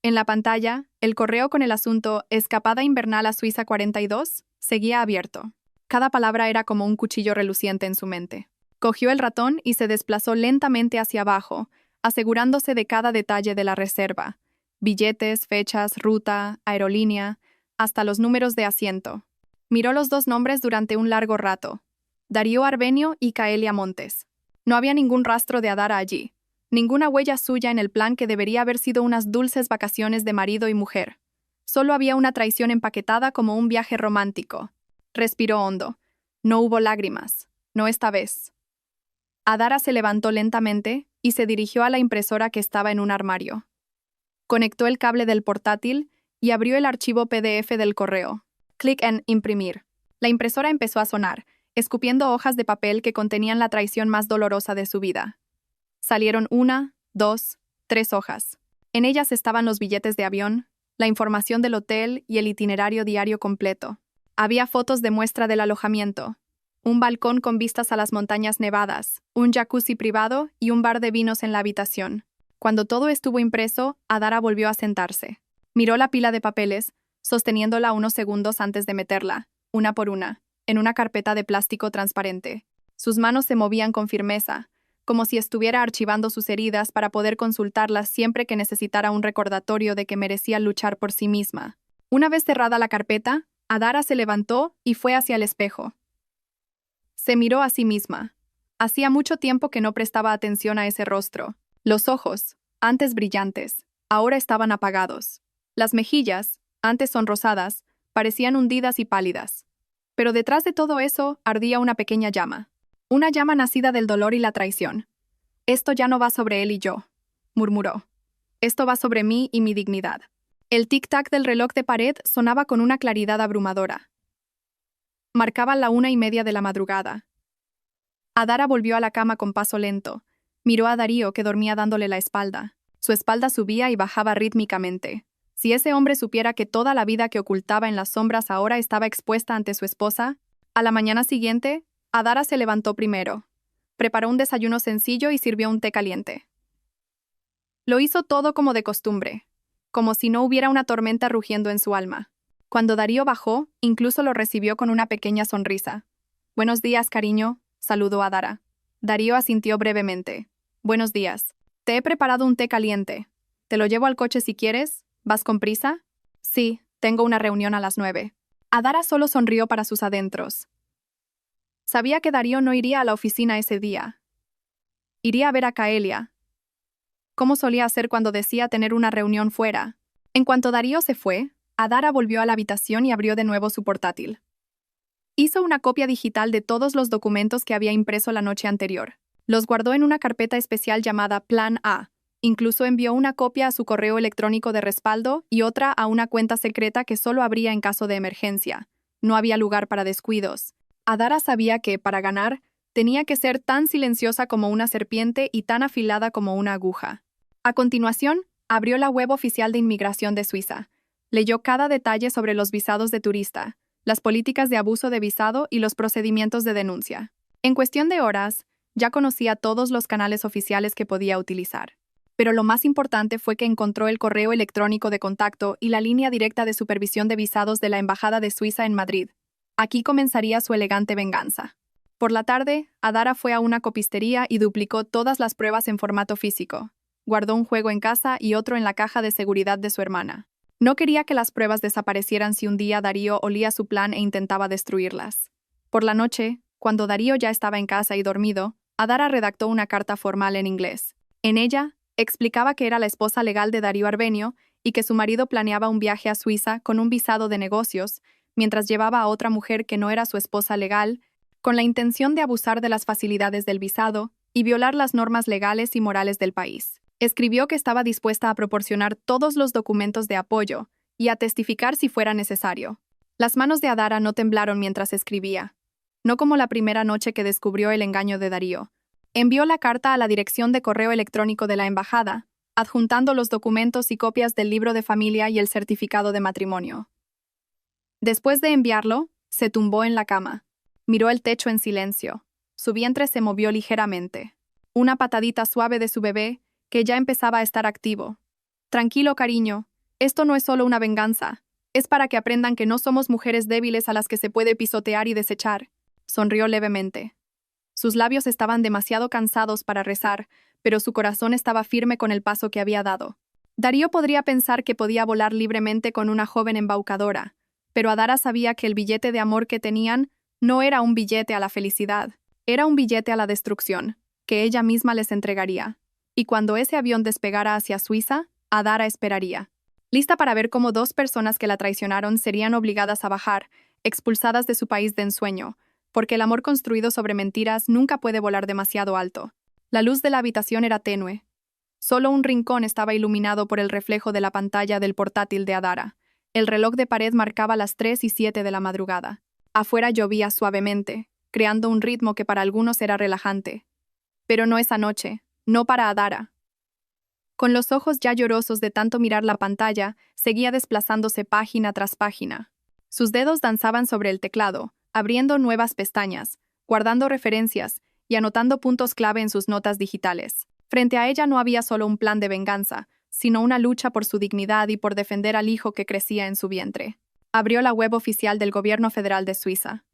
En la pantalla, el correo con el asunto «Escapada invernal a Suiza 42» seguía abierto. Cada palabra era como un cuchillo reluciente en su mente. Cogió el ratón y se desplazó lentamente hacia abajo, asegurándose de cada detalle de la reserva: billetes, fechas, ruta, aerolínea, hasta los números de asiento. Miró los dos nombres durante un largo rato: Darío Arbenio y Kaelia Montes. No había ningún rastro de Adara allí, ninguna huella suya en el plan que debería haber sido unas dulces vacaciones de marido y mujer. Solo había una traición empaquetada como un viaje romántico. Respiró hondo. No hubo lágrimas, no esta vez. Adara se levantó lentamente y se dirigió a la impresora que estaba en un armario. Conectó el cable del portátil y abrió el archivo PDF del correo. Clic en imprimir. La impresora empezó a sonar, escupiendo hojas de papel que contenían la traición más dolorosa de su vida. Salieron 1, 2, 3 hojas. En ellas estaban los billetes de avión, la información del hotel y el itinerario diario completo. Había fotos de muestra del alojamiento, un balcón con vistas a las montañas nevadas, un jacuzzi privado y un bar de vinos en la habitación. Cuando todo estuvo impreso, Adara volvió a sentarse. Miró la pila de papeles, sosteniéndola unos segundos antes de meterla, una por una, en una carpeta de plástico transparente. Sus manos se movían con firmeza, como si estuviera archivando sus heridas para poder consultarlas siempre que necesitara un recordatorio de que merecía luchar por sí misma. Una vez cerrada la carpeta, Adara se levantó y fue hacia el espejo. Se miró a sí misma. Hacía mucho tiempo que no prestaba atención a ese rostro. Los ojos, antes brillantes, ahora estaban apagados. Las mejillas, antes sonrosadas, parecían hundidas y pálidas. Pero detrás de todo eso ardía una pequeña llama. Una llama nacida del dolor y la traición. «Esto ya no va sobre él y yo», murmuró. «Esto va sobre mí y mi dignidad». El tic-tac del reloj de pared sonaba con una claridad abrumadora. Marcaba la 1:30 de la madrugada. Adara volvió a la cama con paso lento. Miró a Darío, que dormía dándole la espalda. Su espalda subía y bajaba rítmicamente. Si ese hombre supiera que toda la vida que ocultaba en las sombras ahora estaba expuesta ante su esposa. A la mañana siguiente, Adara se levantó primero. Preparó un desayuno sencillo y sirvió un té caliente. Lo hizo todo como de costumbre, como si no hubiera una tormenta rugiendo en su alma. Cuando Darío bajó, incluso lo recibió con una pequeña sonrisa. «Buenos días, cariño», saludó a Adara. Darío asintió brevemente. «Buenos días. Te he preparado un té caliente. ¿Te lo llevo al coche si quieres? ¿Vas con prisa?» «Sí, tengo una reunión a las 9». Adara solo sonrió para sus adentros. Sabía que Darío no iría a la oficina ese día. Iría a ver a Kaelia, como solía hacer cuando decía tener una reunión fuera. En cuanto Darío se fue, Adara volvió a la habitación y abrió de nuevo su portátil. Hizo una copia digital de todos los documentos que había impreso la noche anterior. Los guardó en una carpeta especial llamada Plan A. Incluso envió una copia a su correo electrónico de respaldo y otra a una cuenta secreta que solo abría en caso de emergencia. No había lugar para descuidos. Adara sabía que, para ganar, tenía que ser tan silenciosa como una serpiente y tan afilada como una aguja. A continuación, abrió la web oficial de inmigración de Suiza. Leyó cada detalle sobre los visados de turista, las políticas de abuso de visado y los procedimientos de denuncia. En cuestión de horas, ya conocía todos los canales oficiales que podía utilizar. Pero lo más importante fue que encontró el correo electrónico de contacto y la línea directa de supervisión de visados de la Embajada de Suiza en Madrid. Aquí comenzaría su elegante venganza. Por la tarde, Adara fue a una copistería y duplicó todas las pruebas en formato físico. guardó un juego en casa y otro en la caja de seguridad de su hermana. No quería que las pruebas desaparecieran si un día Darío olía su plan e intentaba destruirlas. Por la noche, cuando Darío ya estaba en casa y dormido, Adara redactó una carta formal en inglés. En ella, explicaba que era la esposa legal de Darío Arbenio y que su marido planeaba un viaje a Suiza con un visado de negocios, mientras llevaba a otra mujer que no era su esposa legal, con la intención de abusar de las facilidades del visado y violar las normas legales y morales del país. Escribió que estaba dispuesta a proporcionar todos los documentos de apoyo y a testificar si fuera necesario. Las manos de Adara no temblaron mientras escribía. No como la primera noche que descubrió el engaño de Darío. Envió la carta a la dirección de correo electrónico de la embajada, adjuntando los documentos y copias del libro de familia y el certificado de matrimonio. Después de enviarlo, se tumbó en la cama. Miró el techo en silencio. Su vientre se movió ligeramente. Una patadita suave de su bebé, que ya empezaba a estar activo. Tranquilo, cariño. Esto no es solo una venganza. Es para que aprendan que no somos mujeres débiles a las que se puede pisotear y desechar. Sonrió levemente. Sus labios estaban demasiado cansados para rezar, pero su corazón estaba firme con el paso que había dado. Darío podría pensar que podía volar libremente con una joven embaucadora, pero Adara sabía que el billete de amor que tenían no era un billete a la felicidad, era un billete a la destrucción, que ella misma les entregaría. Y cuando ese avión despegara hacia Suiza, Adara esperaría. Lista para ver cómo dos personas que la traicionaron serían obligadas a bajar, expulsadas de su país de ensueño, porque el amor construido sobre mentiras nunca puede volar demasiado alto. La luz de la habitación era tenue. Solo un rincón estaba iluminado por el reflejo de la pantalla del portátil de Adara. El reloj de pared marcaba las 3:07 de la madrugada. Afuera llovía suavemente, creando un ritmo que para algunos era relajante. Pero no esa noche, no para Adara. Con los ojos ya llorosos de tanto mirar la pantalla, seguía desplazándose página tras página. Sus dedos danzaban sobre el teclado, abriendo nuevas pestañas, guardando referencias y anotando puntos clave en sus notas digitales. Frente a ella no había solo un plan de venganza, sino una lucha por su dignidad y por defender al hijo que crecía en su vientre. Abrió la web oficial del Gobierno Federal de Suiza.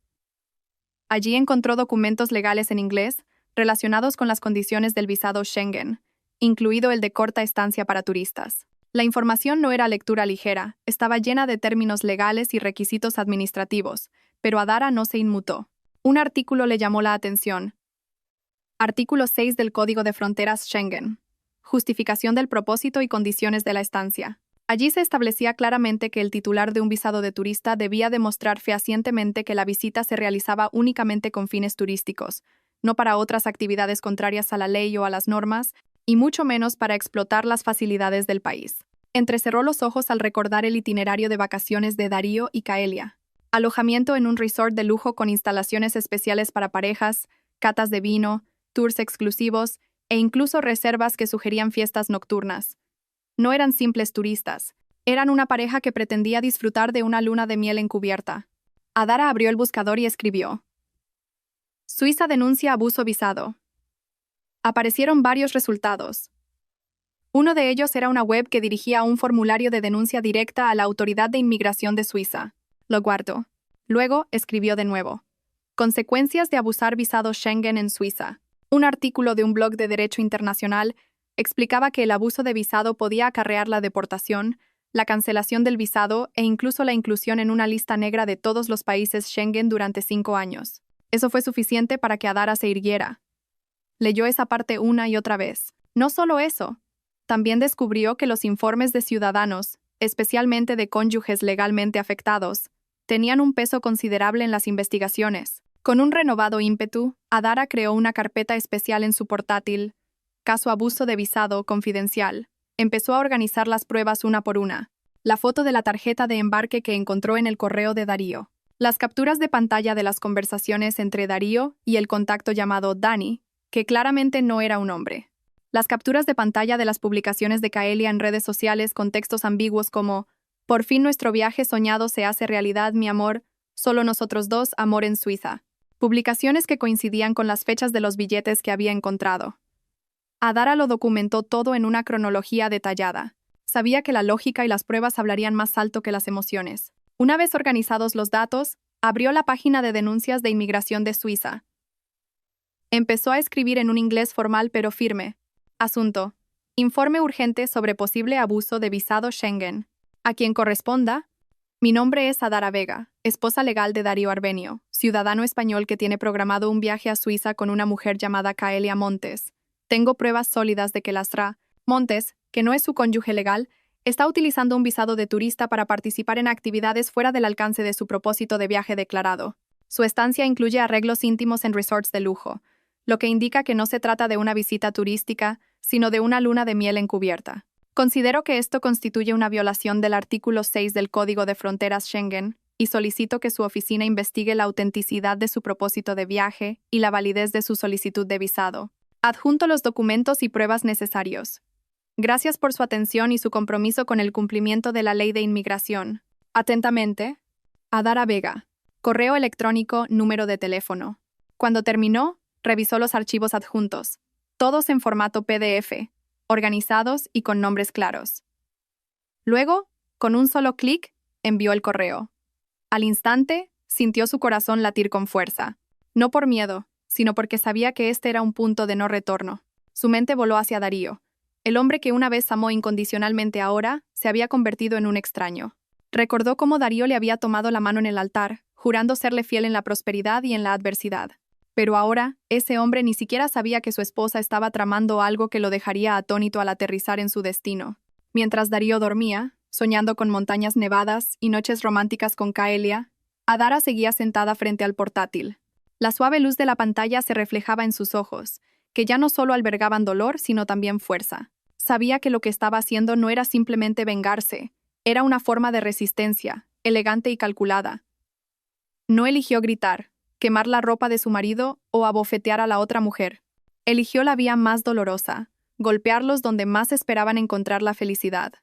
Allí encontró documentos legales en inglés relacionados con las condiciones del visado Schengen, incluido el de corta estancia para turistas. La información no era lectura ligera, estaba llena de términos legales y requisitos administrativos, pero Adara no se inmutó. Un artículo le llamó la atención. Artículo 6 del Código de Fronteras Schengen. Justificación del propósito y condiciones de la estancia. Allí se establecía claramente que el titular de un visado de turista debía demostrar fehacientemente que la visita se realizaba únicamente con fines turísticos, no para otras actividades contrarias a la ley o a las normas, y mucho menos para explotar las facilidades del país. Entrecerró los ojos al recordar el itinerario de vacaciones de Darío y Kaelia. Alojamiento en un resort de lujo con instalaciones especiales para parejas, catas de vino, tours exclusivos e incluso reservas que sugerían fiestas nocturnas. No eran simples turistas, eran una pareja que pretendía disfrutar de una luna de miel encubierta. Adara abrió el buscador y escribió: Suiza denuncia abuso visado. Aparecieron varios resultados. Uno de ellos era una web que dirigía a un formulario de denuncia directa a la Autoridad de Inmigración de Suiza. Lo guardó. Luego escribió de nuevo: Consecuencias de abusar visado Schengen en Suiza. Un artículo de un blog de derecho internacional explicaba que el abuso de visado podía acarrear la deportación, la cancelación del visado e incluso la inclusión en una lista negra de todos los países Schengen durante 5 años. Eso fue suficiente para que Adara se irguiera. Leyó esa parte una y otra vez. No solo eso, también descubrió que los informes de ciudadanos, especialmente de cónyuges legalmente afectados, tenían un peso considerable en las investigaciones. Con un renovado ímpetu, Adara creó una carpeta especial en su portátil, Caso Abuso de Visado Confidencial. Empezó a organizar las pruebas una por una. La foto de la tarjeta de embarque que encontró en el correo de Darío. Las capturas de pantalla de las conversaciones entre Darío y el contacto llamado Dani, que claramente no era un hombre. Las capturas de pantalla de las publicaciones de Kaelia en redes sociales con textos ambiguos como: Por fin nuestro viaje soñado se hace realidad, mi amor, solo nosotros dos, amor en Suiza. Publicaciones que coincidían con las fechas de los billetes que había encontrado. Adara lo documentó todo en una cronología detallada. Sabía que la lógica y las pruebas hablarían más alto que las emociones. Una vez organizados los datos, abrió la página de denuncias de inmigración de Suiza. Empezó a escribir en un inglés formal pero firme. Asunto: Informe urgente sobre posible abuso de visado Schengen. A quien corresponda, mi nombre es Adara Vega, esposa legal de Darío Arbenio, ciudadano español que tiene programado un viaje a Suiza con una mujer llamada Kaelia Montes. Tengo pruebas sólidas de que Lastra Montes, que no es su cónyuge legal, está utilizando un visado de turista para participar en actividades fuera del alcance de su propósito de viaje declarado. Su estancia incluye arreglos íntimos en resorts de lujo, lo que indica que no se trata de una visita turística, sino de una luna de miel encubierta. Considero que esto constituye una violación del artículo 6 del Código de Fronteras Schengen y solicito que su oficina investigue la autenticidad de su propósito de viaje y la validez de su solicitud de visado. Adjunto los documentos y pruebas necesarios. Gracias por su atención y su compromiso con el cumplimiento de la ley de inmigración. Atentamente, Adara Vega. Correo electrónico, número de teléfono. Cuando terminó, revisó los archivos adjuntos, todos en formato PDF, organizados y con nombres claros. Luego, con un solo clic, envió el correo. Al instante, sintió su corazón latir con fuerza, no por miedo, sino porque sabía que este era un punto de no retorno. Su mente voló hacia Darío. El hombre que una vez amó incondicionalmente ahora se había convertido en un extraño. Recordó cómo Darío le había tomado la mano en el altar, jurando serle fiel en la prosperidad y en la adversidad. Pero ahora, ese hombre ni siquiera sabía que su esposa estaba tramando algo que lo dejaría atónito al aterrizar en su destino. Mientras Darío dormía, soñando con montañas nevadas y noches románticas con Kaelia, Adara seguía sentada frente al portátil. La suave luz de la pantalla se reflejaba en sus ojos, que ya no solo albergaban dolor, sino también fuerza. Sabía que lo que estaba haciendo no era simplemente vengarse, era una forma de resistencia, elegante y calculada. No eligió gritar, quemar la ropa de su marido o abofetear a la otra mujer. Eligió la vía más dolorosa, golpearlos donde más esperaban encontrar la felicidad.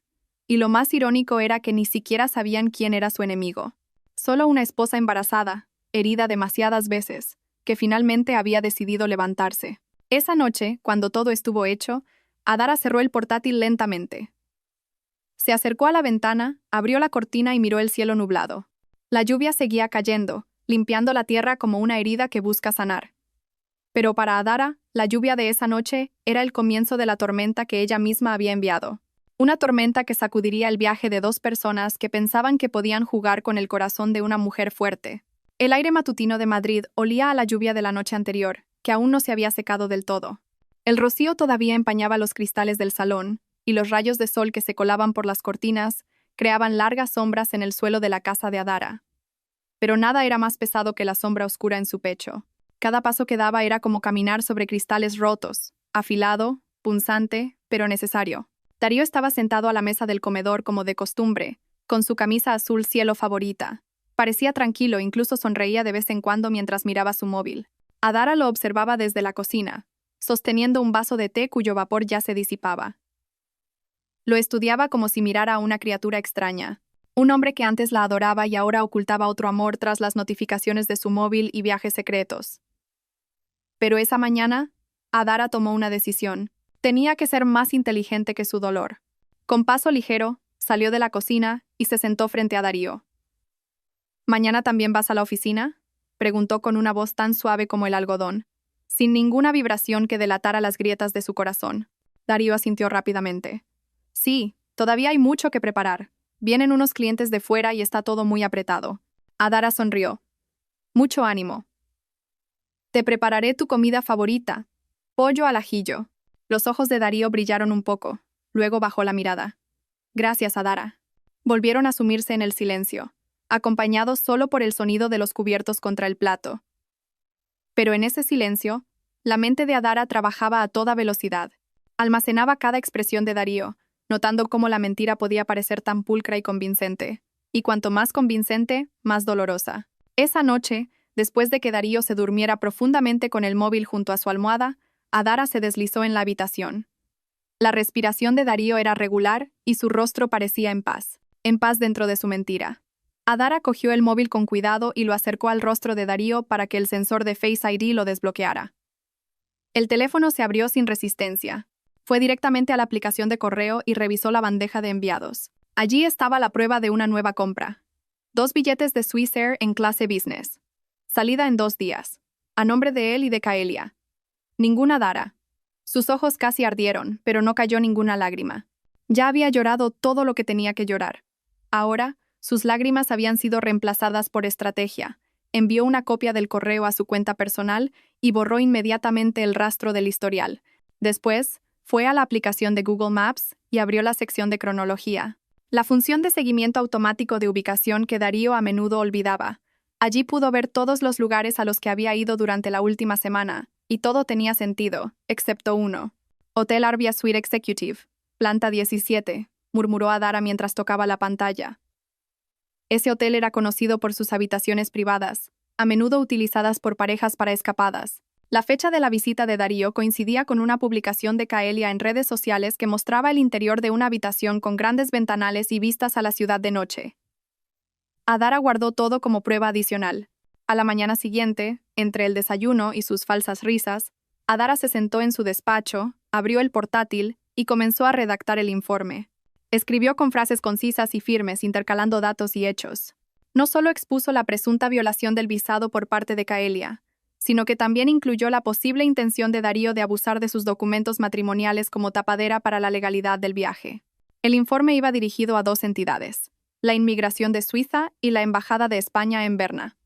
Y lo más irónico era que ni siquiera sabían quién era su enemigo. Solo una esposa embarazada, herida demasiadas veces, que finalmente había decidido levantarse. Esa noche, cuando todo estuvo hecho, Adara cerró el portátil lentamente. Se acercó a la ventana, abrió la cortina y miró el cielo nublado. La lluvia seguía cayendo, limpiando la tierra como una herida que busca sanar. Pero para Adara, la lluvia de esa noche era el comienzo de la tormenta que ella misma había enviado. Una tormenta que sacudiría el viaje de dos personas que pensaban que podían jugar con el corazón de una mujer fuerte. El aire matutino de Madrid olía a la lluvia de la noche anterior, que aún no se había secado del todo. El rocío todavía empañaba los cristales del salón, y los rayos de sol que se colaban por las cortinas creaban largas sombras en el suelo de la casa de Adara. Pero nada era más pesado que la sombra oscura en su pecho. Cada paso que daba era como caminar sobre cristales rotos, afilado, punzante, pero necesario. Darío estaba sentado a la mesa del comedor como de costumbre, con su camisa azul cielo favorita. Parecía tranquilo, incluso sonreía de vez en cuando mientras miraba su móvil. Adara lo observaba desde la cocina, sosteniendo un vaso de té cuyo vapor ya se disipaba. Lo estudiaba como si mirara a una criatura extraña. Un hombre que antes la adoraba y ahora ocultaba otro amor tras las notificaciones de su móvil y viajes secretos. Pero esa mañana, Adara tomó una decisión. Tenía que ser más inteligente que su dolor. Con paso ligero, salió de la cocina y se sentó frente a Darío. ¿Mañana también vas a la oficina?, preguntó con una voz tan suave como el algodón, sin ninguna vibración que delatara las grietas de su corazón. Darío asintió rápidamente. Sí, todavía hay mucho que preparar. Vienen unos clientes de fuera y está todo muy apretado. Adara sonrió. Mucho ánimo. Te prepararé tu comida favorita, pollo al ajillo. Los ojos de Darío brillaron un poco, luego bajó la mirada. Gracias, Adara. Volvieron a sumirse en el silencio, acompañados solo por el sonido de los cubiertos contra el plato. Pero en ese silencio, la mente de Adara trabajaba a toda velocidad. Almacenaba cada expresión de Darío, notando cómo la mentira podía parecer tan pulcra y convincente. Y cuanto más convincente, más dolorosa. Esa noche, después de que Darío se durmiera profundamente con el móvil junto a su almohada, Adara se deslizó en la habitación. La respiración de Darío era regular y su rostro parecía en paz dentro de su mentira. Adara cogió el móvil con cuidado y lo acercó al rostro de Darío para que el sensor de Face ID lo desbloqueara. El teléfono se abrió sin resistencia. Fue directamente a la aplicación de correo y revisó la bandeja de enviados. Allí estaba la prueba de una nueva compra. 2 billetes de Swissair en clase business. Salida en 2 días. A nombre de él y de Kaelia. Ninguna Adara. Sus ojos casi ardieron, pero no cayó ninguna lágrima. Ya había llorado todo lo que tenía que llorar. Ahora, sus lágrimas habían sido reemplazadas por estrategia. Envió una copia del correo a su cuenta personal y borró inmediatamente el rastro del historial. Después, fue a la aplicación de Google Maps y abrió la sección de cronología. La función de seguimiento automático de ubicación que Darío a menudo olvidaba. Allí pudo ver todos los lugares a los que había ido durante la última semana, y todo tenía sentido, excepto uno. Hotel Arvia Suite Executive, planta 17, murmuró Adara mientras tocaba la pantalla. Ese hotel era conocido por sus habitaciones privadas, a menudo utilizadas por parejas para escapadas. La fecha de la visita de Darío coincidía con una publicación de Kaelia en redes sociales que mostraba el interior de una habitación con grandes ventanales y vistas a la ciudad de noche. Adara guardó todo como prueba adicional. A la mañana siguiente, entre el desayuno y sus falsas risas, Adara se sentó en su despacho, abrió el portátil y comenzó a redactar el informe. Escribió con frases concisas y firmes, intercalando datos y hechos. No solo expuso la presunta violación del visado por parte de Kaelia, sino que también incluyó la posible intención de Darío de abusar de sus documentos matrimoniales como tapadera para la legalidad del viaje. El informe iba dirigido a dos entidades, la Inmigración de Suiza y la Embajada de España en Berna.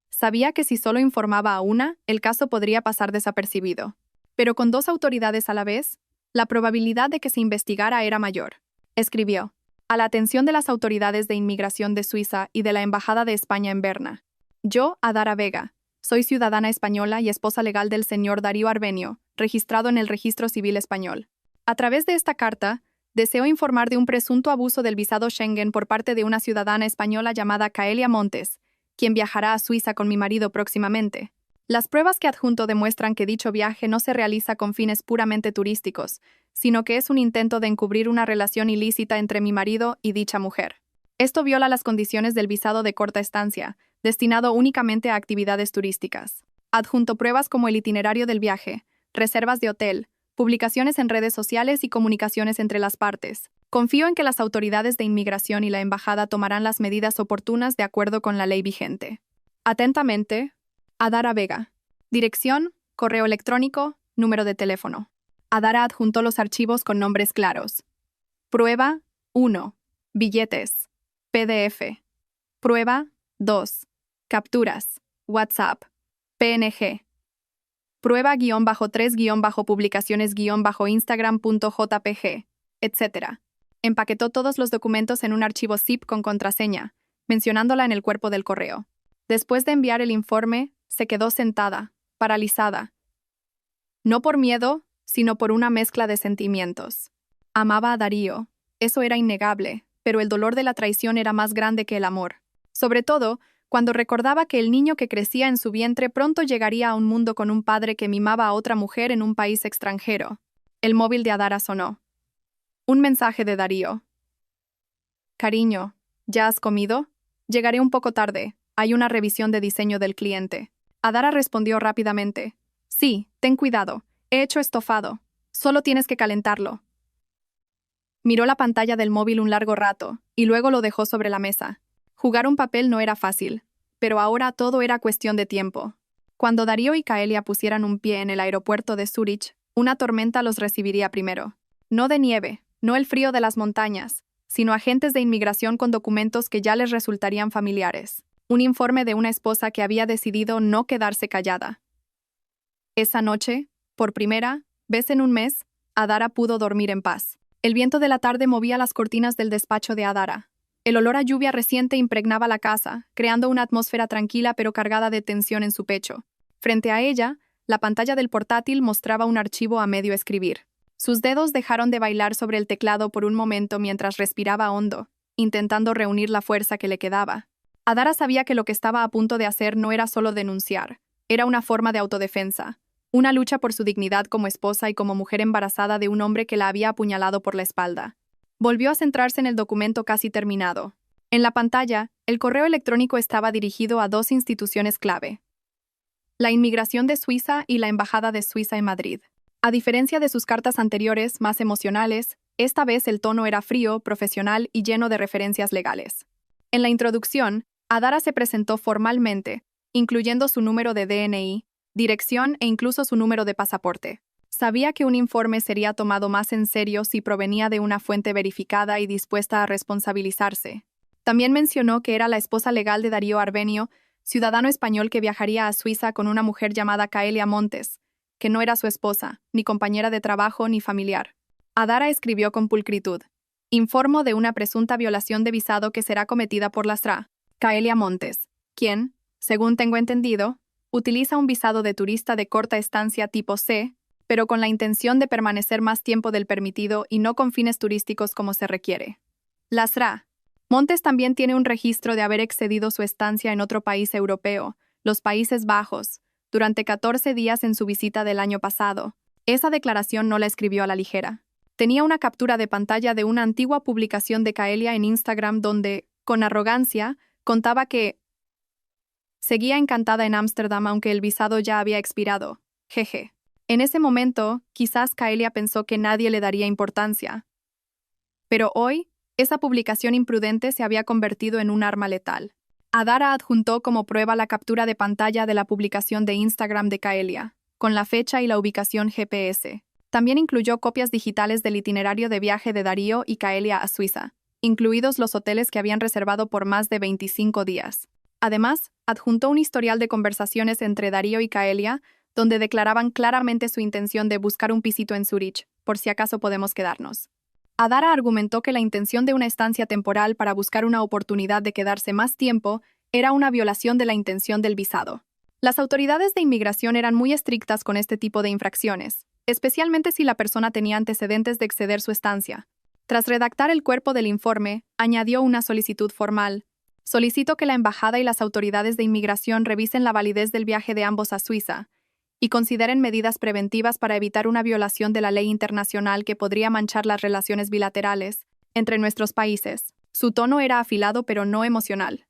Sabía que si solo informaba a una, el caso podría pasar desapercibido. Pero con dos autoridades a la vez, la probabilidad de que se investigara era mayor. Escribió, a la atención de las autoridades de Inmigración de Suiza y de la Embajada de España en Berna. Yo, Adara Vega, soy ciudadana española y esposa legal del señor Darío Arbenio, registrado en el Registro Civil Español. A través de esta carta, deseo informar de un presunto abuso del visado Schengen por parte de una ciudadana española llamada Kaelia Montes, quien viajará a Suiza con mi marido próximamente. Las pruebas que adjunto demuestran que dicho viaje no se realiza con fines puramente turísticos, sino que es un intento de encubrir una relación ilícita entre mi marido y dicha mujer. Esto viola las condiciones del visado de corta estancia, destinado únicamente a actividades turísticas. Adjunto pruebas como el itinerario del viaje, reservas de hotel, publicaciones en redes sociales y comunicaciones entre las partes. Confío en que las autoridades de inmigración y la embajada tomarán las medidas oportunas de acuerdo con la ley vigente. Atentamente, Adara Vega. Dirección, correo electrónico, número de teléfono. Adara adjuntó los archivos con nombres claros. Prueba 1. Billetes. PDF. Prueba 2. Capturas. WhatsApp. PNG. Prueba-3-publicaciones-instagram.jpg, etc. Empaquetó todos los documentos en un archivo zip con contraseña, mencionándola en el cuerpo del correo. Después de enviar el informe, se quedó sentada, paralizada. No por miedo, sino por una mezcla de sentimientos. Amaba a Darío, eso era innegable, pero el dolor de la traición era más grande que el amor. Sobre todo, cuando recordaba que el niño que crecía en su vientre pronto llegaría a un mundo con un padre que mimaba a otra mujer en un país extranjero. El móvil de Adara sonó. Un mensaje de Darío. Cariño, ¿ya has comido? Llegaré un poco tarde. Hay una revisión de diseño del cliente. Adara respondió rápidamente. Sí, ten cuidado. He hecho estofado. Solo tienes que calentarlo. Miró la pantalla del móvil un largo rato, y luego lo dejó sobre la mesa. Jugar un papel no era fácil, pero ahora todo era cuestión de tiempo. Cuando Darío y Kaelia pusieran un pie en el aeropuerto de Zúrich, una tormenta los recibiría primero. No de nieve, no el frío de las montañas, sino agentes de inmigración con documentos que ya les resultarían familiares. Un informe de una esposa que había decidido no quedarse callada. Esa noche, por primera vez en un mes, Adara pudo dormir en paz. El viento de la tarde movía las cortinas del despacho de Adara. El olor a lluvia reciente impregnaba la casa, creando una atmósfera tranquila pero cargada de tensión en su pecho. Frente a ella, la pantalla del portátil mostraba un archivo a medio escribir. Sus dedos dejaron de bailar sobre el teclado por un momento mientras respiraba hondo, intentando reunir la fuerza que le quedaba. Adara sabía que lo que estaba a punto de hacer no era solo denunciar, era una forma de autodefensa, una lucha por su dignidad como esposa y como mujer embarazada de un hombre que la había apuñalado por la espalda. Volvió a centrarse en el documento casi terminado. En la pantalla, el correo electrónico estaba dirigido a dos instituciones clave: la Inmigración de Suiza y la Embajada de Suiza en Madrid. A diferencia de sus cartas anteriores, más emocionales, esta vez el tono era frío, profesional y lleno de referencias legales. En la introducción, Adara se presentó formalmente, incluyendo su número de DNI, dirección e incluso su número de pasaporte. Sabía que un informe sería tomado más en serio si provenía de una fuente verificada y dispuesta a responsabilizarse. También mencionó que era la esposa legal de Darío Arbenio, ciudadano español que viajaría a Suiza con una mujer llamada Caelia Montes, que no era su esposa, ni compañera de trabajo ni familiar. Adara escribió con pulcritud: informo de una presunta violación de visado que será cometida por la SRA. Caelia Montes, quien, según tengo entendido, utiliza un visado de turista de corta estancia tipo C, pero con la intención de permanecer más tiempo del permitido y no con fines turísticos como se requiere. La SRA. Montes también tiene un registro de haber excedido su estancia en otro país europeo, los Países Bajos, durante 14 días en su visita del año pasado. Esa declaración no la escribió a la ligera. Tenía una captura de pantalla de una antigua publicación de Caelia en Instagram donde, con arrogancia, contaba que seguía encantada en Ámsterdam aunque el visado ya había expirado. Jeje. En ese momento, quizás Caelia pensó que nadie le daría importancia. Pero hoy, esa publicación imprudente se había convertido en un arma letal. Adara adjuntó como prueba la captura de pantalla de la publicación de Instagram de Caelia, con la fecha y la ubicación GPS. También incluyó copias digitales del itinerario de viaje de Darío y Caelia a Suiza, incluidos los hoteles que habían reservado por más de 25 días. Además, adjuntó un historial de conversaciones entre Darío y Caelia, donde declaraban claramente su intención de buscar un pisito en Zúrich, por si acaso podemos quedarnos. Adara argumentó que la intención de una estancia temporal para buscar una oportunidad de quedarse más tiempo era una violación de la intención del visado. Las autoridades de inmigración eran muy estrictas con este tipo de infracciones, especialmente si la persona tenía antecedentes de exceder su estancia. Tras redactar el cuerpo del informe, añadió una solicitud formal. Solicito que la embajada y las autoridades de inmigración revisen la validez del viaje de ambos a Suiza y consideren medidas preventivas para evitar una violación de la ley internacional que podría manchar las relaciones bilaterales entre nuestros países. Su tono era afilado pero no emocional.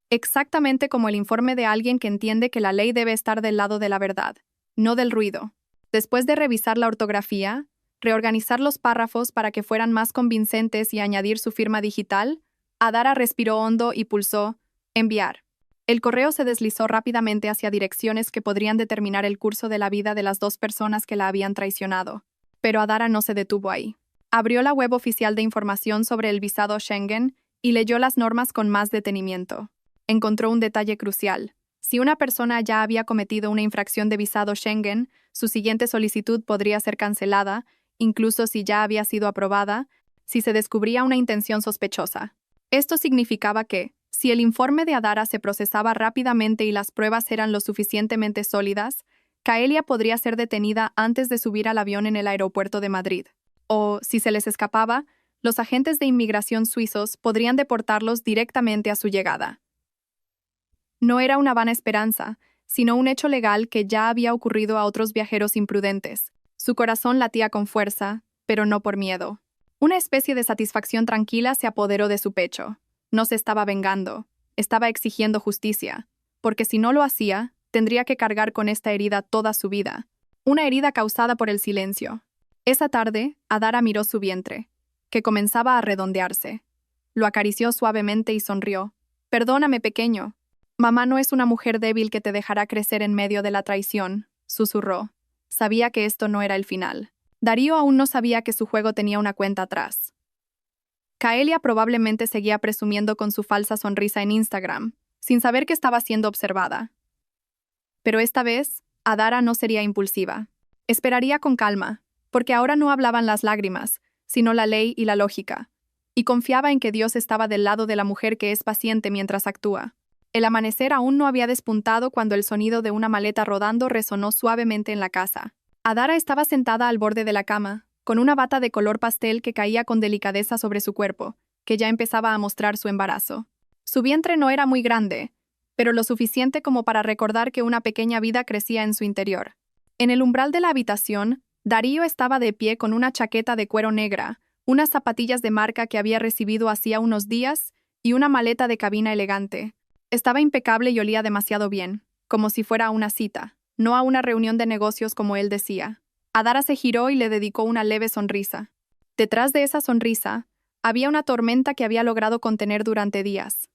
Exactamente como el informe de alguien que entiende que la ley debe estar del lado de la verdad, no del ruido. Después de revisar la ortografía, reorganizar los párrafos para que fueran más convincentes y añadir su firma digital, Adara respiró hondo y pulsó enviar. El correo se deslizó rápidamente hacia direcciones que podrían determinar el curso de la vida de las dos personas que la habían traicionado. Pero Adara no se detuvo ahí. Abrió la web oficial de información sobre el visado Schengen y leyó las normas con más detenimiento. Encontró un detalle crucial. Si una persona ya había cometido una infracción de visado Schengen, su siguiente solicitud podría ser cancelada, incluso si ya había sido aprobada, si se descubría una intención sospechosa. Esto significaba que, si el informe de Adara se procesaba rápidamente y las pruebas eran lo suficientemente sólidas, Caelia podría ser detenida antes de subir al avión en el aeropuerto de Madrid. O, si se les escapaba, los agentes de inmigración suizos podrían deportarlos directamente a su llegada. No era una vana esperanza, sino un hecho legal que ya había ocurrido a otros viajeros imprudentes. Su corazón latía con fuerza, pero no por miedo. Una especie de satisfacción tranquila se apoderó de su pecho. No se estaba vengando, estaba exigiendo justicia, porque si no lo hacía, tendría que cargar con esta herida toda su vida. Una herida causada por el silencio. Esa tarde, Adara miró su vientre, que comenzaba a redondearse. Lo acarició suavemente y sonrió. «Perdóname, pequeño. Mamá no es una mujer débil que te dejará crecer en medio de la traición», susurró. Sabía que esto no era el final. Darío aún no sabía que su juego tenía una cuenta atrás. Caelia probablemente seguía presumiendo con su falsa sonrisa en Instagram, sin saber que estaba siendo observada. Pero esta vez, Adara no sería impulsiva. Esperaría con calma, porque ahora no hablaban las lágrimas, sino la ley y la lógica, y confiaba en que Dios estaba del lado de la mujer que es paciente mientras actúa. El amanecer aún no había despuntado cuando el sonido de una maleta rodando resonó suavemente en la casa. Adara estaba sentada al borde de la cama, con una bata de color pastel que caía con delicadeza sobre su cuerpo, que ya empezaba a mostrar su embarazo. Su vientre no era muy grande, pero lo suficiente como para recordar que una pequeña vida crecía en su interior. En el umbral de la habitación, Darío estaba de pie con una chaqueta de cuero negra, unas zapatillas de marca que había recibido hacía unos días y una maleta de cabina elegante. Estaba impecable y olía demasiado bien, como si fuera a una cita, no a una reunión de negocios como él decía. Adara se giró y le dedicó una leve sonrisa. Detrás de esa sonrisa, había una tormenta que había logrado contener durante días.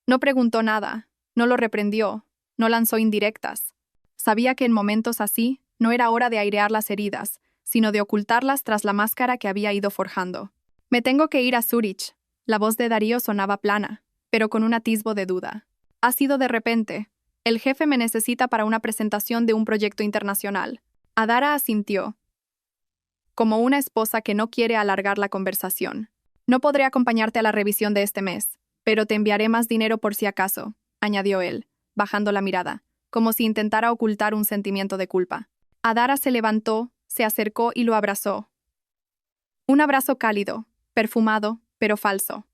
No preguntó nada, no lo reprendió, no lanzó indirectas. Sabía que en momentos así, No era hora de airear las heridas, sino de ocultarlas tras la máscara que había ido forjando. «Me tengo que ir a Zúrich». La voz de Darío sonaba plana, pero con un atisbo de duda. «Ha sido de repente. El jefe me necesita para una presentación de un proyecto internacional». Adara asintió, como una esposa que no quiere alargar la conversación. «No podré acompañarte a la revisión de este mes, pero te enviaré más dinero por si acaso», añadió él, bajando la mirada, como si intentara ocultar un sentimiento de culpa. Adara se levantó, se acercó y lo abrazó. Un abrazo cálido, perfumado, pero falso.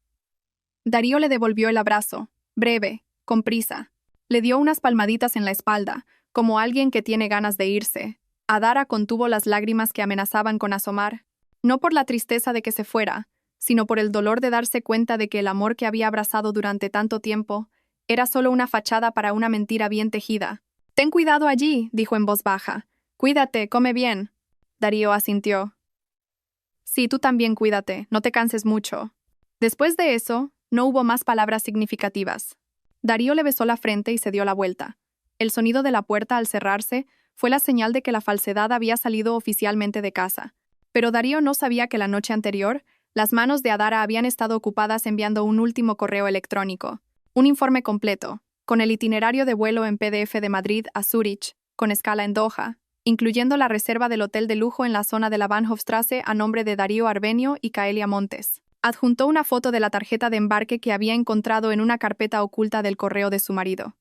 Darío le devolvió el abrazo, breve, con prisa. Le dio unas palmaditas en la espalda, como alguien que tiene ganas de irse. Adara contuvo las lágrimas que amenazaban con asomar, no por la tristeza de que se fuera, sino por el dolor de darse cuenta de que el amor que había abrazado durante tanto tiempo era solo una fachada para una mentira bien tejida. «Ten cuidado allí», dijo en voz baja. «Cuídate, come bien». Darío asintió. «Sí, tú también cuídate, no te canses mucho». Después de eso, no hubo más palabras significativas. Darío le besó la frente y se dio la vuelta. El sonido de la puerta al cerrarse fue la señal de que la falsedad había salido oficialmente de casa. Pero Darío no sabía que la noche anterior, las manos de Adara habían estado ocupadas enviando un último correo electrónico, un informe completo, con el itinerario de vuelo en PDF de Madrid a Zúrich, con escala en Doha, incluyendo la reserva del hotel de lujo en la zona de la Bahnhofstrasse a nombre de Darío Arbenio y Caelia Montes. Adjuntó una foto de la tarjeta de embarque que había encontrado en una carpeta oculta del correo de su marido.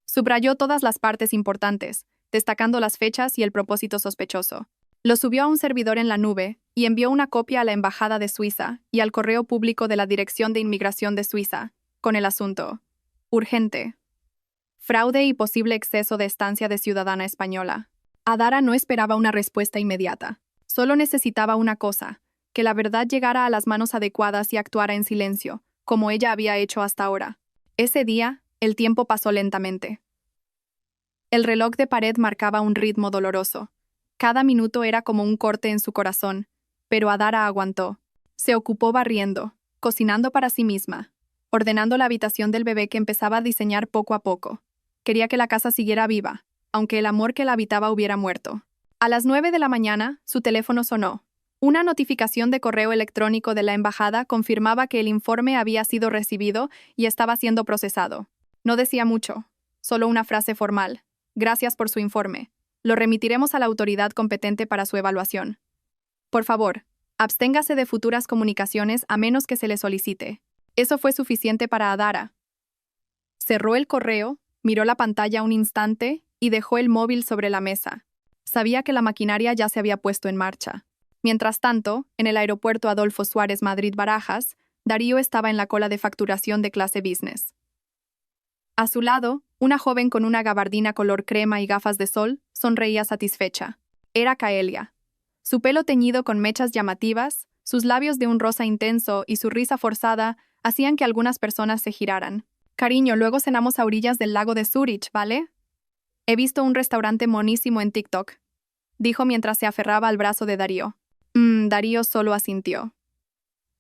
Subrayó todas las partes importantes, destacando las fechas y el propósito sospechoso. Lo subió a un servidor en la nube y envió una copia a la Embajada de Suiza y al correo público de la Dirección de Inmigración de Suiza, con el asunto: urgente. Fraude y posible exceso de estancia de ciudadana española. Adara no esperaba una respuesta inmediata. Solo necesitaba una cosa: que la verdad llegara a las manos adecuadas y actuara en silencio, como ella había hecho hasta ahora. Ese día, el tiempo pasó lentamente. El reloj de pared marcaba un ritmo doloroso. Cada minuto era como un corte en su corazón, pero Adara aguantó. Se ocupó barriendo, cocinando para sí misma, ordenando la habitación del bebé que empezaba a diseñar poco a poco. Quería que la casa siguiera viva, aunque el amor que la habitaba hubiera muerto. A las 9 de la mañana, su teléfono sonó. Una notificación de correo electrónico de la embajada confirmaba que el informe había sido recibido y estaba siendo procesado. No decía mucho, solo una frase formal: «Gracias por su informe. Lo remitiremos a la autoridad competente para su evaluación. Por favor, absténgase de futuras comunicaciones a menos que se le solicite». Eso fue suficiente para Adara. Cerró el correo, miró la pantalla un instante y dejó el móvil sobre la mesa. Sabía que la maquinaria ya se había puesto en marcha. Mientras tanto, en el aeropuerto Adolfo Suárez Madrid-Barajas, Darío estaba en la cola de facturación de clase business. A su lado, una joven con una gabardina color crema y gafas de sol sonreía satisfecha. Era Caelia. Su pelo teñido con mechas llamativas, sus labios de un rosa intenso y su risa forzada hacían que algunas personas se giraran. «Cariño, luego cenamos a orillas del lago de Zúrich, ¿vale? He visto un restaurante monísimo en TikTok», dijo mientras se aferraba al brazo de Darío. Darío solo asintió.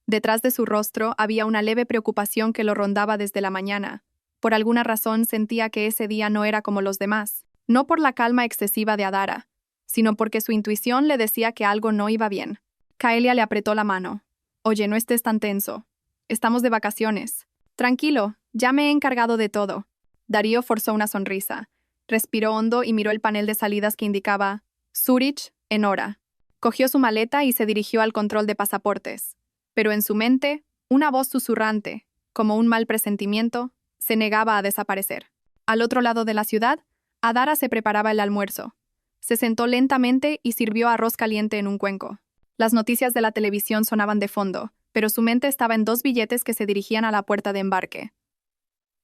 Detrás de su rostro había una leve preocupación que lo rondaba desde la mañana. Por alguna razón sentía que ese día no era como los demás, no por la calma excesiva de Adara, sino porque su intuición le decía que algo no iba bien. Caelia le apretó la mano. «Oye, no estés tan tenso. Estamos de vacaciones. Tranquilo, ya me he encargado de todo». Darío forzó una sonrisa. Respiró hondo y miró el panel de salidas que indicaba Zúrich en hora. Cogió su maleta y se dirigió al control de pasaportes. Pero en su mente, una voz susurrante, como un mal presentimiento, se negaba a desaparecer. Al otro lado de la ciudad, Adara se preparaba el almuerzo. Se sentó lentamente y sirvió arroz caliente en un cuenco. Las noticias de la televisión sonaban de fondo, pero su mente estaba en 2 billetes que se dirigían a la puerta de embarque.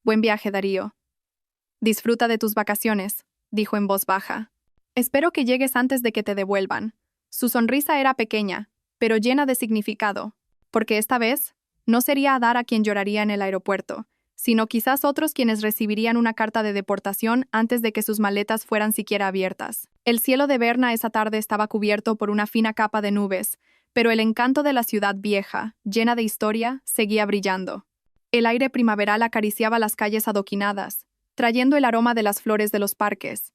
«Buen viaje, Darío. Disfruta de tus vacaciones», dijo en voz baja. «Espero que llegues antes de que te devuelvan». Su sonrisa era pequeña, pero llena de significado, porque esta vez no sería Adara quien lloraría en el aeropuerto, sino quizás otros quienes recibirían una carta de deportación antes de que sus maletas fueran siquiera abiertas. El cielo de Berna esa tarde estaba cubierto por una fina capa de nubes, pero el encanto de la ciudad vieja, llena de historia, seguía brillando. El aire primaveral acariciaba las calles adoquinadas, trayendo el aroma de las flores de los parques.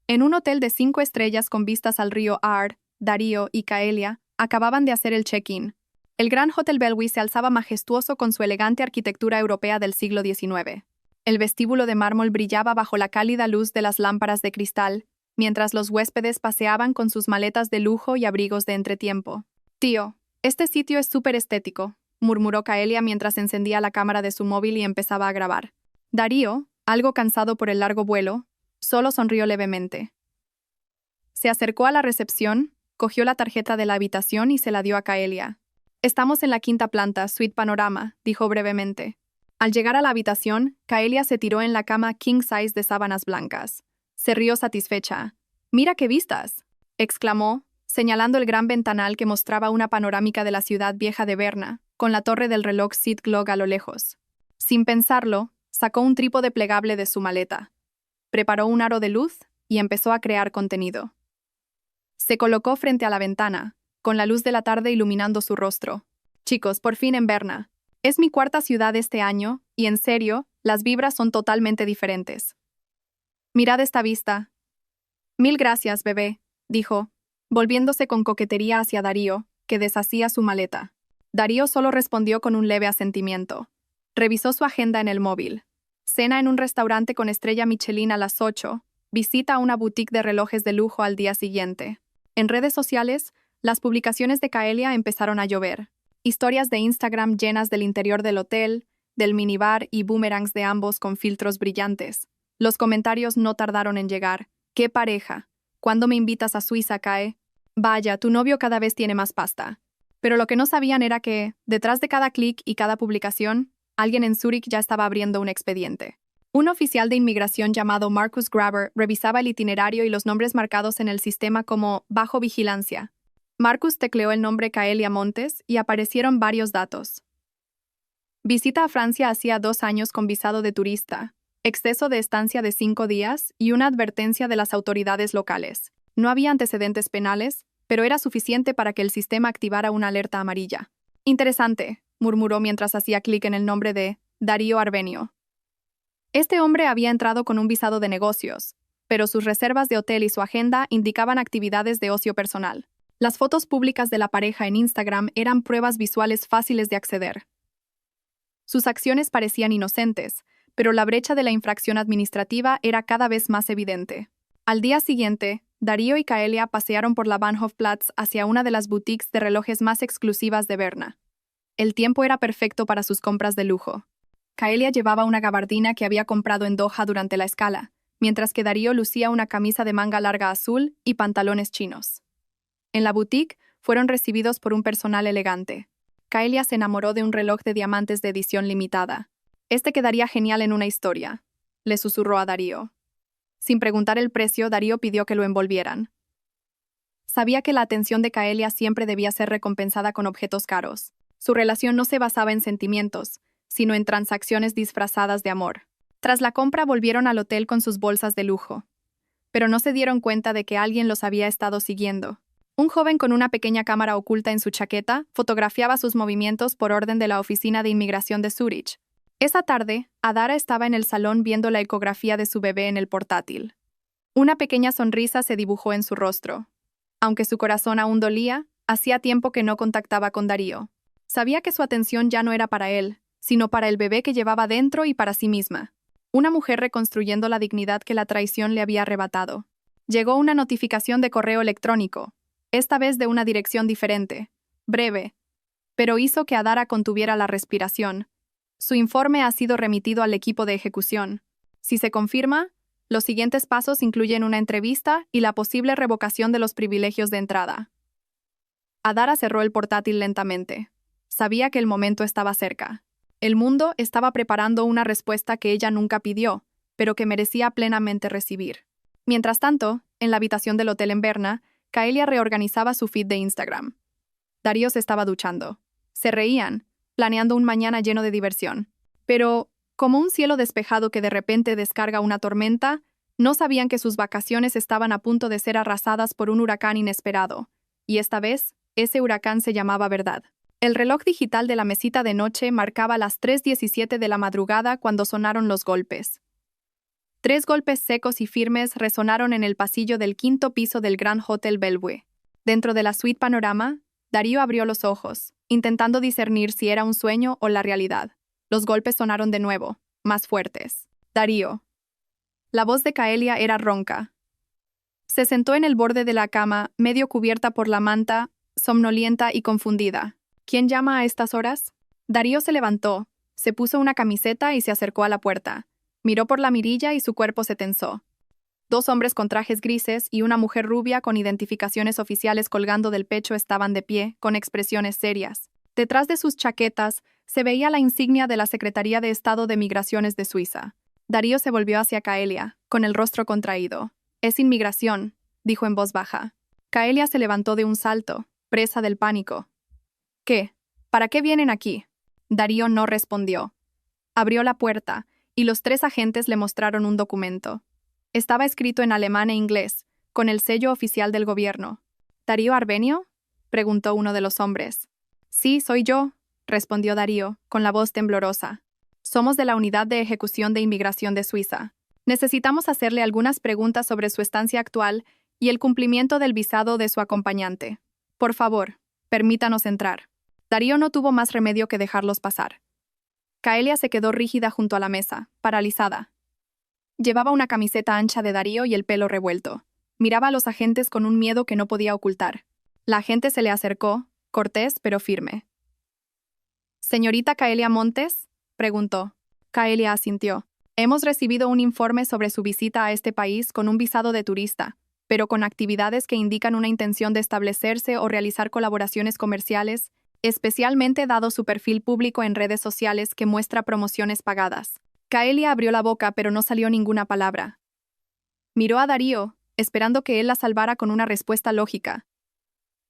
En un hotel de 5 estrellas con vistas al río Ard, Darío y Kaelia acababan de hacer el check-in. El Gran Hotel Bellway se alzaba majestuoso con su elegante arquitectura europea del siglo XIX. El vestíbulo de mármol brillaba bajo la cálida luz de las lámparas de cristal, mientras los huéspedes paseaban con sus maletas de lujo y abrigos de entretiempo. «Tío, este sitio es súper estético», murmuró Kaelia mientras encendía la cámara de su móvil y empezaba a grabar. Darío, algo cansado por el largo vuelo, solo sonrió levemente. Se acercó a la recepción, cogió la tarjeta de la habitación y se la dio a Kaelia. «Estamos en la 5ª planta, suite panorama», dijo brevemente. Al llegar a la habitación, Kaelia se tiró en la cama king size de sábanas blancas. Se rió satisfecha. «¡Mira qué vistas!», exclamó, señalando el gran ventanal que mostraba una panorámica de la ciudad vieja de Berna, con la torre del reloj Sid Glog a lo lejos. Sin pensarlo, sacó un trípode plegable de su maleta. Preparó un aro de luz y empezó a crear contenido. Se colocó frente a la ventana, con la luz de la tarde iluminando su rostro. «Chicos, por fin en Berna. Es mi 4ª ciudad este año, y en serio, las vibras son totalmente diferentes. Mirad esta vista». «Mil gracias, bebé», dijo, volviéndose con coquetería hacia Darío, que deshacía su maleta. Darío solo respondió con un leve asentimiento. Revisó su agenda en el móvil. Cena en un restaurante con estrella Michelin a las 8, visita a una boutique de relojes de lujo al día siguiente. En redes sociales, las publicaciones de Kaelia empezaron a llover. Historias de Instagram llenas del interior del hotel, del minibar y boomerangs de ambos con filtros brillantes. Los comentarios no tardaron en llegar. «¡Qué pareja! ¿Cuándo me invitas a Suiza, Kae? Vaya, tu novio cada vez tiene más pasta». Pero lo que no sabían era que, detrás de cada clic y cada publicación, alguien en Zúrich ya estaba abriendo un expediente. Un oficial de inmigración llamado Marcus Graber revisaba el itinerario y los nombres marcados en el sistema como «bajo vigilancia». Marcus tecleó el nombre Kaelia Montes y aparecieron varios datos. Visita a Francia hacía 2 años con visado de turista, exceso de estancia de 5 días y una advertencia de las autoridades locales. No había antecedentes penales, pero era suficiente para que el sistema activara una alerta amarilla. «Interesante», murmuró mientras hacía clic en el nombre de Darío Arbenio. Este hombre había entrado con un visado de negocios, pero sus reservas de hotel y su agenda indicaban actividades de ocio personal. Las fotos públicas de la pareja en Instagram eran pruebas visuales fáciles de acceder. Sus acciones parecían inocentes, pero la brecha de la infracción administrativa era cada vez más evidente. Al día siguiente, Darío y Kaelia pasearon por la Bahnhofplatz hacia una de las boutiques de relojes más exclusivas de Berna. El tiempo era perfecto para sus compras de lujo. Kaelia llevaba una gabardina que había comprado en Doha durante la escala, mientras que Darío lucía una camisa de manga larga azul y pantalones chinos. En la boutique fueron recibidos por un personal elegante. Kaelia se enamoró de un reloj de diamantes de edición limitada. «Este quedaría genial en una historia», le susurró a Darío. Sin preguntar el precio, Darío pidió que lo envolvieran. Sabía que la atención de Kaelia siempre debía ser recompensada con objetos caros. Su relación no se basaba en sentimientos, sino en transacciones disfrazadas de amor. Tras la compra volvieron al hotel con sus bolsas de lujo. Pero no se dieron cuenta de que alguien los había estado siguiendo. Un joven con una pequeña cámara oculta en su chaqueta fotografiaba sus movimientos por orden de la Oficina de Inmigración de Zúrich. Esa tarde, Adara estaba en el salón viendo la ecografía de su bebé en el portátil. Una pequeña sonrisa se dibujó en su rostro. Aunque su corazón aún dolía, hacía tiempo que no contactaba con Darío. Sabía que su atención ya no era para él, sino para el bebé que llevaba dentro y para sí misma. Una mujer reconstruyendo la dignidad que la traición le había arrebatado. Llegó una notificación de correo electrónico, esta vez de una dirección diferente, breve, pero hizo que Adara contuviera la respiración. Su informe ha sido remitido al equipo de ejecución. Si se confirma, los siguientes pasos incluyen una entrevista y la posible revocación de los privilegios de entrada. Adara cerró el portátil lentamente. Sabía que el momento estaba cerca. El mundo estaba preparando una respuesta que ella nunca pidió, pero que merecía plenamente recibir. Mientras tanto, en la habitación del hotel en Berna, Kaelia reorganizaba su feed de Instagram. Darío se estaba duchando. Se reían, planeando un mañana lleno de diversión. Pero, como un cielo despejado que de repente descarga una tormenta, no sabían que sus vacaciones estaban a punto de ser arrasadas por un huracán inesperado. Y esta vez, ese huracán se llamaba verdad. El reloj digital de la mesita de noche marcaba las 3:17 de la madrugada cuando sonaron los golpes. 3 golpes secos y firmes resonaron en el pasillo del 5º piso del Gran Hotel Bellevue. Dentro de la suite Panorama, Darío abrió los ojos, intentando discernir si era un sueño o la realidad. Los golpes sonaron de nuevo, más fuertes. Darío. La voz de Kaelia era ronca. Se sentó en el borde de la cama, medio cubierta por la manta, somnolienta y confundida. ¿Quién llama a estas horas? Darío se levantó, se puso una camiseta y se acercó a la puerta. Miró por la mirilla y su cuerpo se tensó. 2 hombres con trajes grises y una mujer rubia con identificaciones oficiales colgando del pecho estaban de pie, con expresiones serias. Detrás de sus chaquetas se veía la insignia de la Secretaría de Estado de Migraciones de Suiza. Darío se volvió hacia Kaelia, con el rostro contraído. «Es inmigración», dijo en voz baja. Kaelia se levantó de un salto, presa del pánico. «¿Qué? ¿Para qué vienen aquí?» Darío no respondió. Abrió la puerta, y los 3 agentes le mostraron un documento. Estaba escrito en alemán e inglés, con el sello oficial del gobierno. «¿Darío Arbenio?», preguntó uno de los hombres. «Sí, soy yo», respondió Darío, con la voz temblorosa. «Somos de la Unidad de Ejecución de Inmigración de Suiza. Necesitamos hacerle algunas preguntas sobre su estancia actual y el cumplimiento del visado de su acompañante. Por favor, permítanos entrar». Darío no tuvo más remedio que dejarlos pasar. Kaelia se quedó rígida junto a la mesa, paralizada. Llevaba una camiseta ancha de Darío y el pelo revuelto. Miraba a los agentes con un miedo que no podía ocultar. La agente se le acercó, cortés pero firme. «¿Señorita Kaelia Montes?», preguntó. Kaelia asintió. «Hemos recibido un informe sobre su visita a este país con un visado de turista, pero con actividades que indican una intención de establecerse o realizar colaboraciones comerciales, especialmente dado su perfil público en redes sociales que muestra promociones pagadas». Kaelia abrió la boca, pero no salió ninguna palabra. Miró a Darío, esperando que él la salvara con una respuesta lógica.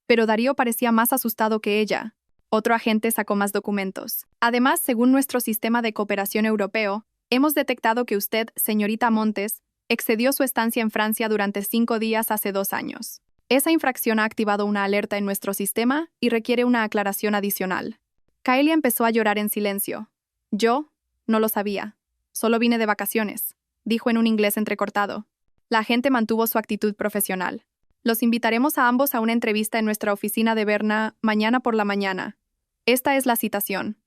Pero Darío parecía más asustado que ella. Otro agente sacó más documentos. «Además, según nuestro sistema de cooperación europeo, hemos detectado que usted, señorita Montes, excedió su estancia en Francia durante 5 días hace 2 años. Esa infracción ha activado una alerta en nuestro sistema y requiere una aclaración adicional». Kaelia empezó a llorar en silencio. «Yo no lo sabía. Solo vine de vacaciones», dijo en un inglés entrecortado. La agente mantuvo su actitud profesional. «Los invitaremos a ambos a una entrevista en nuestra oficina de Berna mañana por la mañana. Esta es la citación.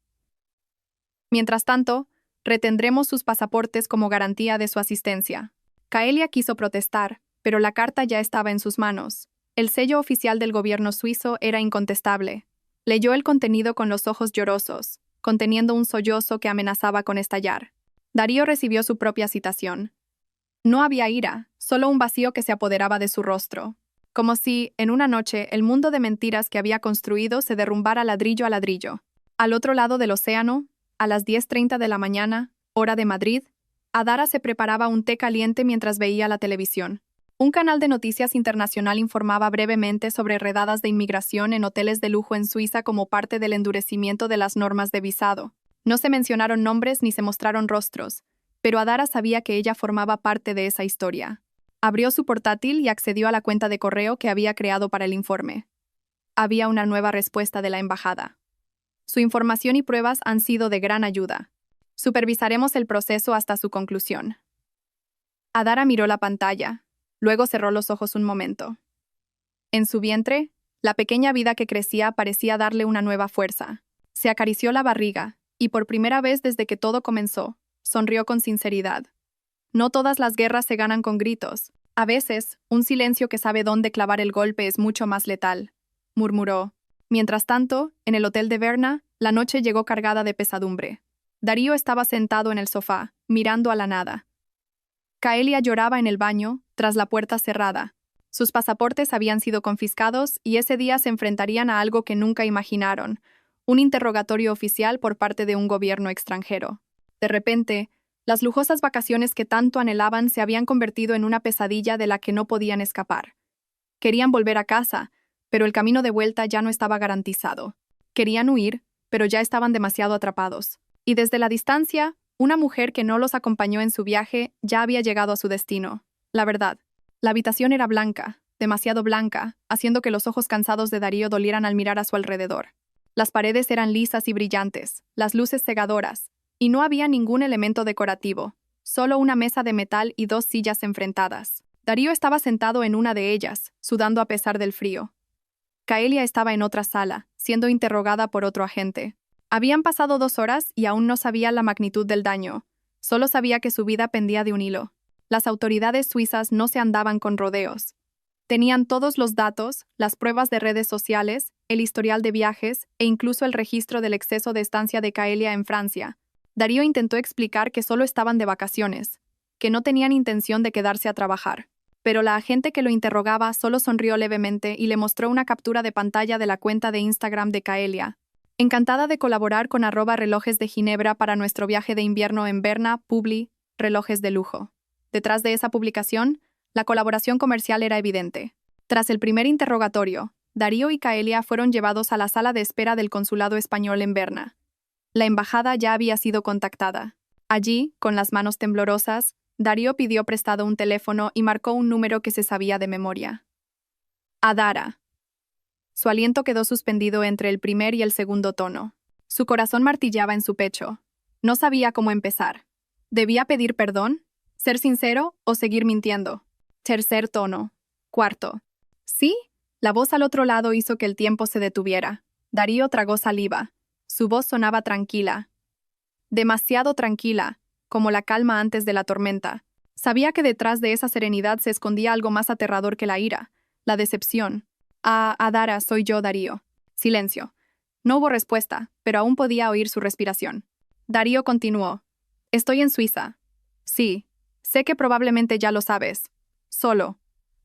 Mientras tanto, retendremos sus pasaportes como garantía de su asistencia». Kaelia quiso protestar, pero la carta ya estaba en sus manos. El sello oficial del gobierno suizo era incontestable. Leyó el contenido con los ojos llorosos, conteniendo un sollozo que amenazaba con estallar. Darío recibió su propia citación. No había ira, solo un vacío que se apoderaba de su rostro. Como si, en una noche, el mundo de mentiras que había construido se derrumbara ladrillo a ladrillo. Al otro lado del océano, a las 10:30 de la mañana, hora de Madrid, Adara se preparaba un té caliente mientras veía la televisión. Un canal de noticias internacional informaba brevemente sobre redadas de inmigración en hoteles de lujo en Suiza como parte del endurecimiento de las normas de visado. No se mencionaron nombres ni se mostraron rostros, pero Adara sabía que ella formaba parte de esa historia. Abrió su portátil y accedió a la cuenta de correo que había creado para el informe. Había una nueva respuesta de la embajada. «Su información y pruebas han sido de gran ayuda. Supervisaremos el proceso hasta su conclusión». Adara miró la pantalla, luego cerró los ojos un momento. En su vientre, la pequeña vida que crecía parecía darle una nueva fuerza. Se acarició la barriga, y por primera vez desde que todo comenzó, sonrió con sinceridad. No todas las guerras se ganan con gritos. A veces, un silencio que sabe dónde clavar el golpe es mucho más letal, murmuró. Mientras tanto, en el hotel de Berna, la noche llegó cargada de pesadumbre. Darío estaba sentado en el sofá, mirando a la nada. Kaelia lloraba en el baño, tras la puerta cerrada. Sus pasaportes habían sido confiscados y ese día se enfrentarían a algo que nunca imaginaron, un interrogatorio oficial por parte de un gobierno extranjero. De repente, las lujosas vacaciones que tanto anhelaban se habían convertido en una pesadilla de la que no podían escapar. Querían volver a casa, pero el camino de vuelta ya no estaba garantizado. Querían huir, pero ya estaban demasiado atrapados. Y desde la distancia, una mujer que no los acompañó en su viaje ya había llegado a su destino. La verdad, la habitación era blanca, demasiado blanca, haciendo que los ojos cansados de Darío dolieran al mirar a su alrededor. Las paredes eran lisas y brillantes, las luces cegadoras, y no había ningún elemento decorativo, Solo una mesa de metal y 2 sillas enfrentadas. Darío estaba sentado en una de ellas, sudando a pesar del frío. Kaelia estaba en otra sala, siendo interrogada por otro agente. Habían pasado 2 horas y aún no sabía la magnitud del daño. Solo sabía que su vida pendía de un hilo. Las autoridades suizas no se andaban con rodeos. Tenían todos los datos, las pruebas de redes sociales, el historial de viajes e incluso el registro del exceso de estancia de Kaelia en Francia. Darío intentó explicar que solo estaban de vacaciones, que no tenían intención de quedarse a trabajar. Pero la agente que lo interrogaba solo sonrió levemente y le mostró una captura de pantalla de la cuenta de Instagram de Kaelia. Encantada de colaborar con @relojes de Ginebra para nuestro viaje de invierno en Berna, Publi, relojes de lujo. Detrás de esa publicación, la colaboración comercial era evidente. Tras el primer interrogatorio, Darío y Kaelia fueron llevados a la sala de espera del consulado español en Berna. La embajada ya había sido contactada. Allí, con las manos temblorosas, Darío pidió prestado un teléfono y marcó un número que se sabía de memoria. Adara. Su aliento quedó suspendido entre el primer y el segundo tono. Su corazón martillaba en su pecho. No sabía cómo empezar. ¿Debía pedir perdón? ¿Ser sincero o seguir mintiendo? Tercer tono. Cuarto. ¿Sí? La voz al otro lado hizo que el tiempo se detuviera. Darío tragó saliva. Su voz sonaba tranquila. Demasiado tranquila, como la calma antes de la tormenta. Sabía que detrás de esa serenidad se escondía algo más aterrador que la ira, la decepción. Adara, soy yo, Darío. Silencio. No hubo respuesta, pero aún podía oír su respiración. Darío continuó. Estoy en Suiza. Sí. Sé que probablemente ya lo sabes. Solo.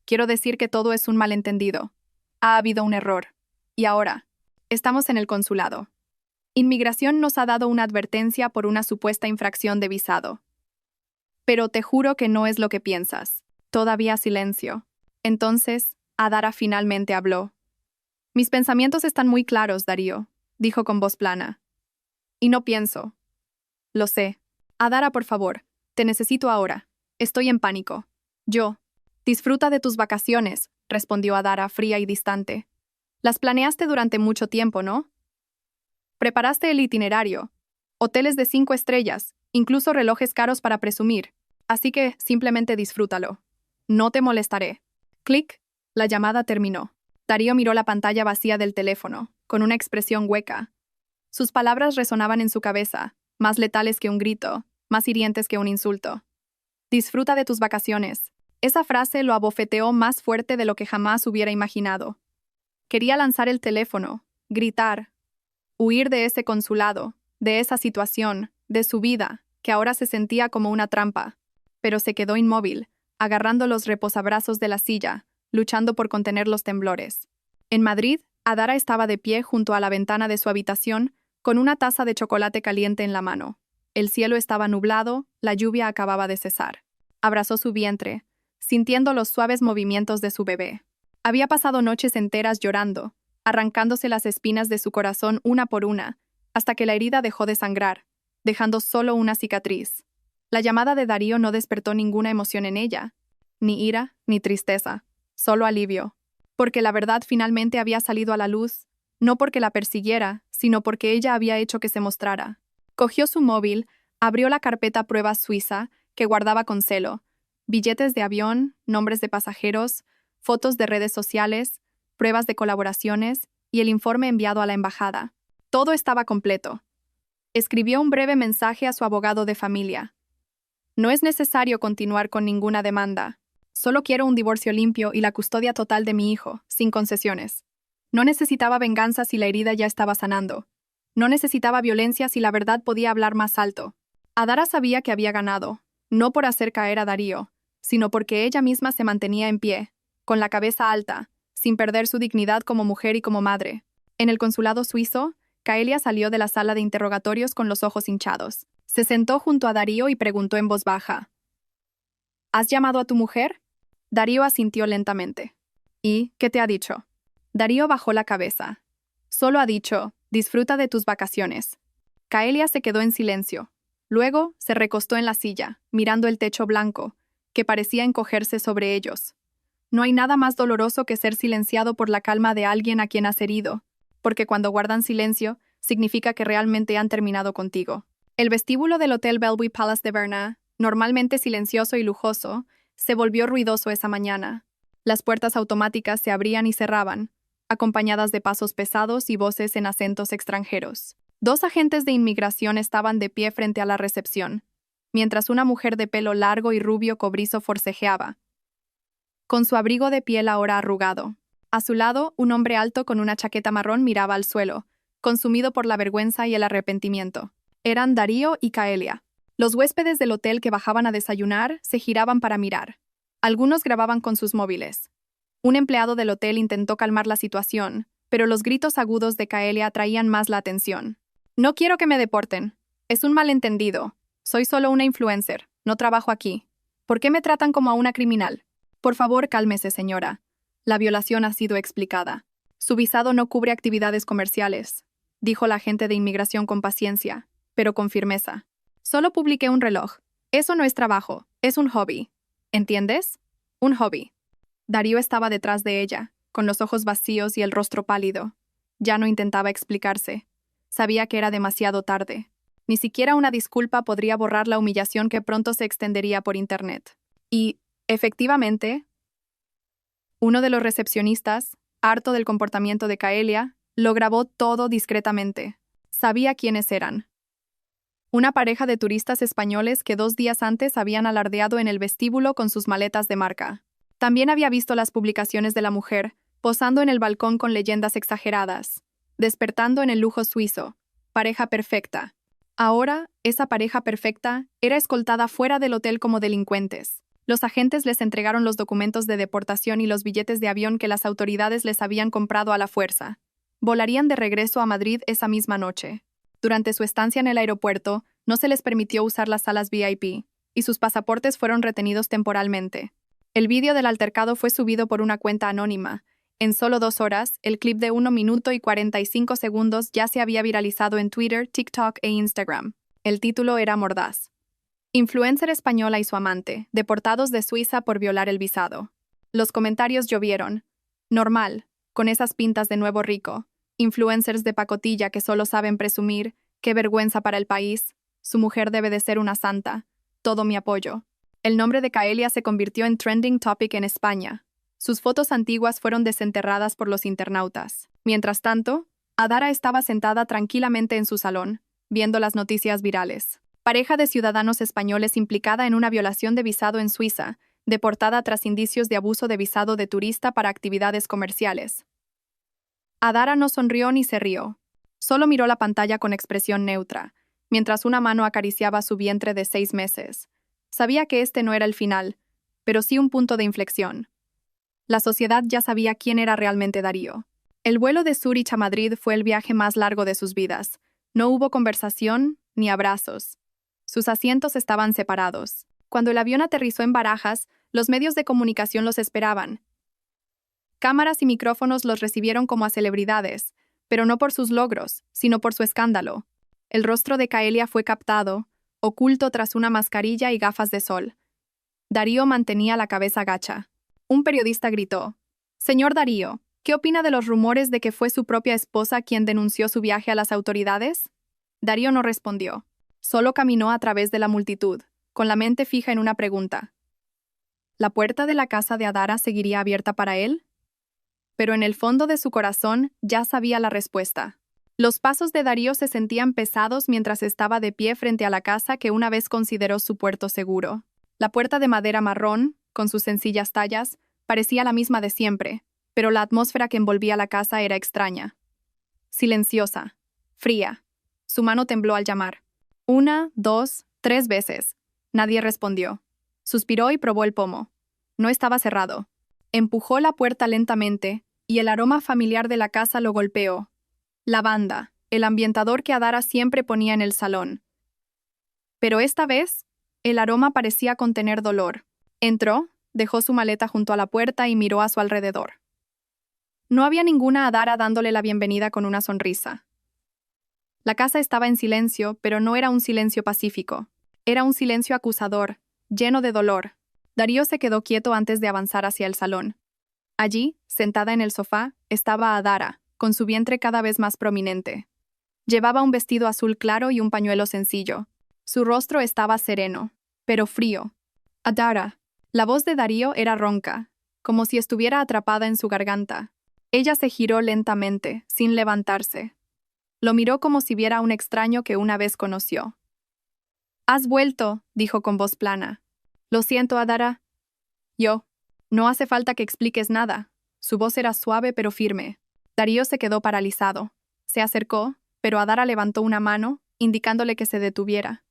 Quiero decir que todo es un malentendido. Ha habido un error. Y ahora, estamos en el consulado. Inmigración nos ha dado una advertencia por una supuesta infracción de visado. Pero te juro que no es lo que piensas. Todavía silencio. Entonces, Adara finalmente habló. Mis pensamientos están muy claros, Darío, dijo con voz plana. Y no pienso. Lo sé. Adara, por favor, te necesito ahora. Estoy en pánico. Yo. Disfruta de tus vacaciones, respondió Adara fría y distante. Las planeaste durante mucho tiempo, ¿no? Preparaste el itinerario. Hoteles de 5 estrellas, incluso relojes caros para presumir. Así que simplemente disfrútalo. No te molestaré. Clic. La llamada terminó. Darío miró la pantalla vacía del teléfono, con una expresión hueca. Sus palabras resonaban en su cabeza, más letales que un grito, más hirientes que un insulto. Disfruta de tus vacaciones. Esa frase lo abofeteó más fuerte de lo que jamás hubiera imaginado. Quería lanzar el teléfono, gritar, huir de ese consulado, de esa situación, de su vida, que ahora se sentía como una trampa. Pero se quedó inmóvil, agarrando los reposabrazos de la silla, luchando por contener los temblores. En Madrid, Adara estaba de pie junto a la ventana de su habitación, con una taza de chocolate caliente en la mano. El cielo estaba nublado, la lluvia acababa de cesar. Abrazó su vientre, sintiendo los suaves movimientos de su bebé. Había pasado noches enteras llorando, arrancándose las espinas de su corazón una por una, hasta que la herida dejó de sangrar, dejando solo una cicatriz. La llamada de Darío no despertó ninguna emoción en ella, ni ira, ni tristeza, solo alivio, porque la verdad finalmente había salido a la luz, no porque la persiguiera, sino porque ella había hecho que se mostrara. Cogió su móvil, abrió la carpeta Pruebas Suiza, que guardaba con celo, billetes de avión, nombres de pasajeros, fotos de redes sociales, pruebas de colaboraciones y el informe enviado a la embajada. Todo estaba completo. Escribió un breve mensaje a su abogado de familia. No es necesario continuar con ninguna demanda. Solo quiero un divorcio limpio y la custodia total de mi hijo, sin concesiones. No necesitaba venganza si la herida ya estaba sanando. No necesitaba violencia si la verdad podía hablar más alto. Adara sabía que había ganado, no por hacer caer a Darío, sino porque ella misma se mantenía en pie, con la cabeza alta, sin perder su dignidad como mujer y como madre. En el consulado suizo, Kaelia salió de la sala de interrogatorios con los ojos hinchados. Se sentó junto a Darío y preguntó en voz baja. ¿Has llamado a tu mujer? Darío asintió lentamente. ¿Y qué te ha dicho? Darío bajó la cabeza. Solo ha dicho, disfruta de tus vacaciones. Kaelia se quedó en silencio. Luego se recostó en la silla, mirando el techo blanco, que parecía encogerse sobre ellos. No hay nada más doloroso que ser silenciado por la calma de alguien a quien has herido, porque cuando guardan silencio, significa que realmente han terminado contigo. El vestíbulo del Hotel Bellevue Palace de Berna, normalmente silencioso y lujoso, se volvió ruidoso esa mañana. Las puertas automáticas se abrían y cerraban, acompañadas de pasos pesados y voces en acentos extranjeros. 2 agentes de inmigración estaban de pie frente a la recepción, mientras una mujer de pelo largo y rubio cobrizo forcejeaba, con su abrigo de piel ahora arrugado. A su lado, un hombre alto con una chaqueta marrón miraba al suelo, consumido por la vergüenza y el arrepentimiento. Eran Darío y Kaelia. Los huéspedes del hotel que bajaban a desayunar se giraban para mirar. Algunos grababan con sus móviles. Un empleado del hotel intentó calmar la situación, pero los gritos agudos de Kaelia atraían más la atención. No quiero que me deporten. Es un malentendido. Soy solo una influencer. No trabajo aquí. ¿Por qué me tratan como a una criminal? Por favor, cálmese, señora. La violación ha sido explicada. Su visado no cubre actividades comerciales, dijo la agente de inmigración con paciencia, pero con firmeza. Solo publiqué un reloj. Eso no es trabajo, es un hobby. ¿Entiendes? Un hobby. Darío estaba detrás de ella, con los ojos vacíos y el rostro pálido. Ya no intentaba explicarse. Sabía que era demasiado tarde. Ni siquiera una disculpa podría borrar la humillación que pronto se extendería por Internet. Y, efectivamente, uno de los recepcionistas, harto del comportamiento de Kaelia, lo grabó todo discretamente. Sabía quiénes eran. Una pareja de turistas españoles que 2 días antes habían alardeado en el vestíbulo con sus maletas de marca. También había visto las publicaciones de la mujer, posando en el balcón con leyendas exageradas, despertando en el lujo suizo, pareja perfecta. Ahora, esa pareja perfecta era escoltada fuera del hotel como delincuentes. Los agentes les entregaron los documentos de deportación y los billetes de avión que las autoridades les habían comprado a la fuerza. Volarían de regreso a Madrid esa misma noche. Durante su estancia en el aeropuerto, no se les permitió usar las salas VIP, y sus pasaportes fueron retenidos temporalmente. El vídeo del altercado fue subido por una cuenta anónima. En solo 2 horas, el clip de 1 minuto y 45 segundos ya se había viralizado en Twitter, TikTok e Instagram. El título era mordaz. Influencer española y su amante, deportados de Suiza por violar el visado. Los comentarios llovieron. Normal, con esas pintas de nuevo rico. Influencers de pacotilla que solo saben presumir. Qué vergüenza para el país. Su mujer debe de ser una santa. Todo mi apoyo. El nombre de Kaelia se convirtió en trending topic en España. Sus fotos antiguas fueron desenterradas por los internautas. Mientras tanto, Adara estaba sentada tranquilamente en su salón, viendo las noticias virales. Pareja de ciudadanos españoles implicada en una violación de visado en Suiza, deportada tras indicios de abuso de visado de turista para actividades comerciales. Adara no sonrió ni se rió. Solo miró la pantalla con expresión neutra, mientras una mano acariciaba su vientre de 6 meses. Sabía que este no era el final, pero sí un punto de inflexión. La sociedad ya sabía quién era realmente Darío. El vuelo de Zúrich a Madrid fue el viaje más largo de sus vidas. No hubo conversación ni abrazos. Sus asientos estaban separados. Cuando el avión aterrizó en Barajas, los medios de comunicación los esperaban. Cámaras y micrófonos los recibieron como a celebridades, pero no por sus logros, sino por su escándalo. El rostro de Kaelia fue captado, oculto tras una mascarilla y gafas de sol. Darío mantenía la cabeza gacha. Un periodista gritó: «Señor Darío, ¿qué opina de los rumores de que fue su propia esposa quien denunció su viaje a las autoridades?» Darío no respondió. Solo caminó a través de la multitud, con la mente fija en una pregunta. ¿La puerta de la casa de Adara seguiría abierta para él? Pero en el fondo de su corazón ya sabía la respuesta. Los pasos de Darío se sentían pesados mientras estaba de pie frente a la casa que una vez consideró su puerto seguro. La puerta de madera marrón, con sus sencillas tallas, parecía la misma de siempre, pero la atmósfera que envolvía la casa era extraña. Silenciosa, fría. Su mano tembló al llamar. 1, 2, 3 veces. Nadie respondió. Suspiró y probó el pomo. No estaba cerrado. Empujó la puerta lentamente, y el aroma familiar de la casa lo golpeó. Lavanda, el ambientador que Adara siempre ponía en el salón. Pero esta vez, el aroma parecía contener dolor. Entró, dejó su maleta junto a la puerta y miró a su alrededor. No había ninguna Adara dándole la bienvenida con una sonrisa. La casa estaba en silencio, pero no era un silencio pacífico. Era un silencio acusador, lleno de dolor. Darío se quedó quieto antes de avanzar hacia el salón. Allí, sentada en el sofá, estaba Adara, con su vientre cada vez más prominente. Llevaba un vestido azul claro y un pañuelo sencillo. Su rostro estaba sereno. pero frío. Adara. La voz de Darío era ronca, como si estuviera atrapada en su garganta. Ella se giró lentamente, sin levantarse. Lo miró como si viera a un extraño que una vez conoció. «Has vuelto», dijo con voz plana. «Lo siento, Adara». «Yo. No hace falta que expliques nada». Su voz era suave pero firme. Darío se quedó paralizado. Se acercó, pero Adara levantó una mano, indicándole que se detuviera.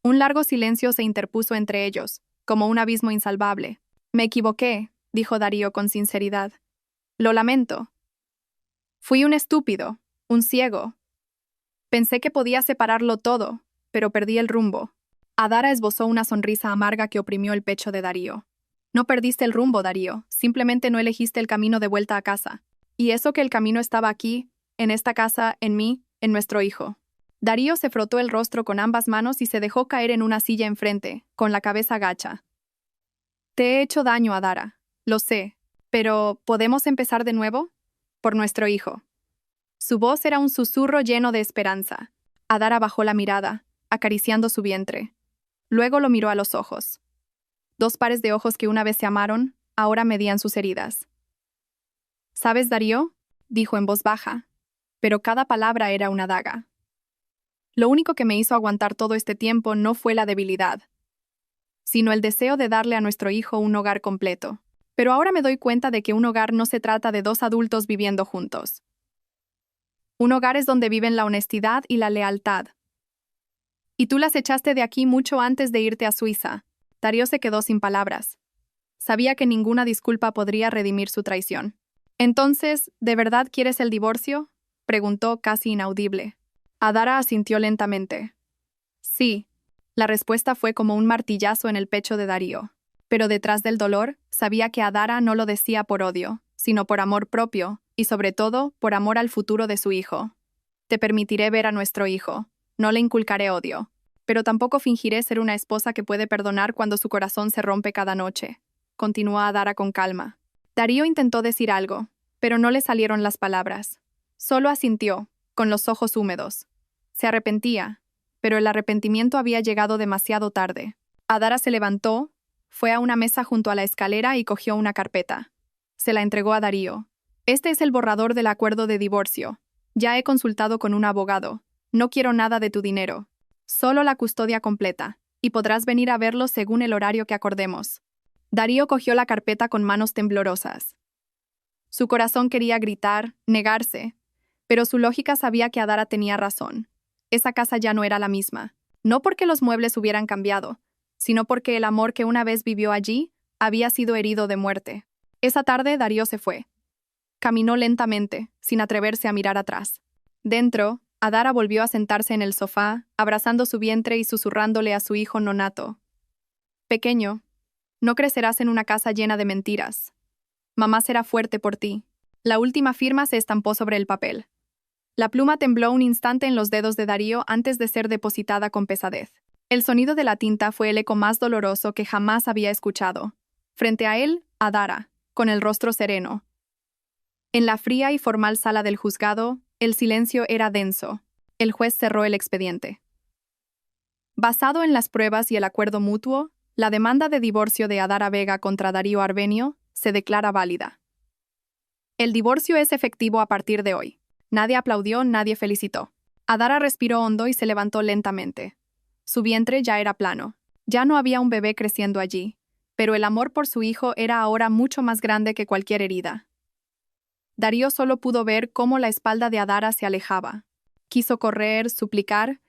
Un largo silencio se interpuso entre ellos, como un abismo insalvable. «Me equivoqué», dijo Darío con sinceridad. «Lo lamento. Fui un estúpido, un ciego. Pensé que podía separarlo todo, pero perdí el rumbo». Adara esbozó una sonrisa amarga que oprimió el pecho de Darío. «No perdiste el rumbo, Darío, simplemente no elegiste el camino de vuelta a casa. Y eso que el camino estaba aquí, en esta casa, en mí, en nuestro hijo». Darío se frotó el rostro con ambas manos y se dejó caer en una silla enfrente, con la cabeza gacha. «Te he hecho daño, Adara, lo sé, pero ¿podemos empezar de nuevo? Por nuestro hijo». Su voz era un susurro lleno de esperanza. Adara bajó la mirada, acariciando su vientre. Luego lo miró a los ojos. Dos pares de ojos que una vez se amaron, ahora medían sus heridas. «¿Sabes, Darío?», dijo en voz baja, pero cada palabra era una daga. «Lo único que me hizo aguantar todo este tiempo no fue la debilidad, sino el deseo de darle a nuestro hijo un hogar completo. Pero ahora me doy cuenta de que un hogar no se trata de dos adultos viviendo juntos. Un hogar es donde viven la honestidad y la lealtad. Y tú las echaste de aquí mucho antes de irte a Suiza». Darío se quedó sin palabras. Sabía que ninguna disculpa podría redimir su traición. «Entonces, ¿de verdad quieres el divorcio?», preguntó casi inaudible. Adara asintió lentamente. «Sí». La respuesta fue como un martillazo en el pecho de Darío. Pero detrás del dolor, sabía que Adara no lo decía por odio, sino por amor propio, y sobre todo, por amor al futuro de su hijo. «Te permitiré ver a nuestro hijo. No le inculcaré odio. Pero tampoco fingiré ser una esposa que puede perdonar cuando su corazón se rompe cada noche», continuó Adara con calma. Darío intentó decir algo, pero no le salieron las palabras. Solo asintió, con los ojos húmedos. Se arrepentía, pero el arrepentimiento había llegado demasiado tarde. Adara se levantó, fue a una mesa junto a la escalera y cogió una carpeta. Se la entregó a Darío. «Este es el borrador del acuerdo de divorcio. Ya he consultado con un abogado. No quiero nada de tu dinero. Solo la custodia completa, y podrás venir a verlo según el horario que acordemos». Darío cogió la carpeta con manos temblorosas. Su corazón quería gritar, negarse, pero su lógica sabía que Adara tenía razón. Esa casa ya no era la misma, no porque los muebles hubieran cambiado, sino porque el amor que una vez vivió allí había sido herido de muerte. Esa tarde Darío se fue. Caminó lentamente, sin atreverse a mirar atrás. Dentro, Adara volvió a sentarse en el sofá, abrazando su vientre y susurrándole a su hijo nonato. «Pequeño, no crecerás en una casa llena de mentiras. Mamá será fuerte por ti». La última firma se estampó sobre el papel. La pluma tembló un instante en los dedos de Darío antes de ser depositada con pesadez. El sonido de la tinta fue el eco más doloroso que jamás había escuchado. Frente a él, Adara, con el rostro sereno. En la fría y formal sala del juzgado, el silencio era denso. El juez cerró el expediente. Basado en las pruebas y el acuerdo mutuo, la demanda de divorcio de Adara Vega contra Darío Arbenio se declara válida. El divorcio es efectivo a partir de hoy. Nadie aplaudió, nadie felicitó. Adara respiró hondo y se levantó lentamente. Su vientre ya era plano. Ya no había un bebé creciendo allí, pero el amor por su hijo era ahora mucho más grande que cualquier herida. Darío solo pudo ver cómo la espalda de Adara se alejaba. Quiso correr, suplicar,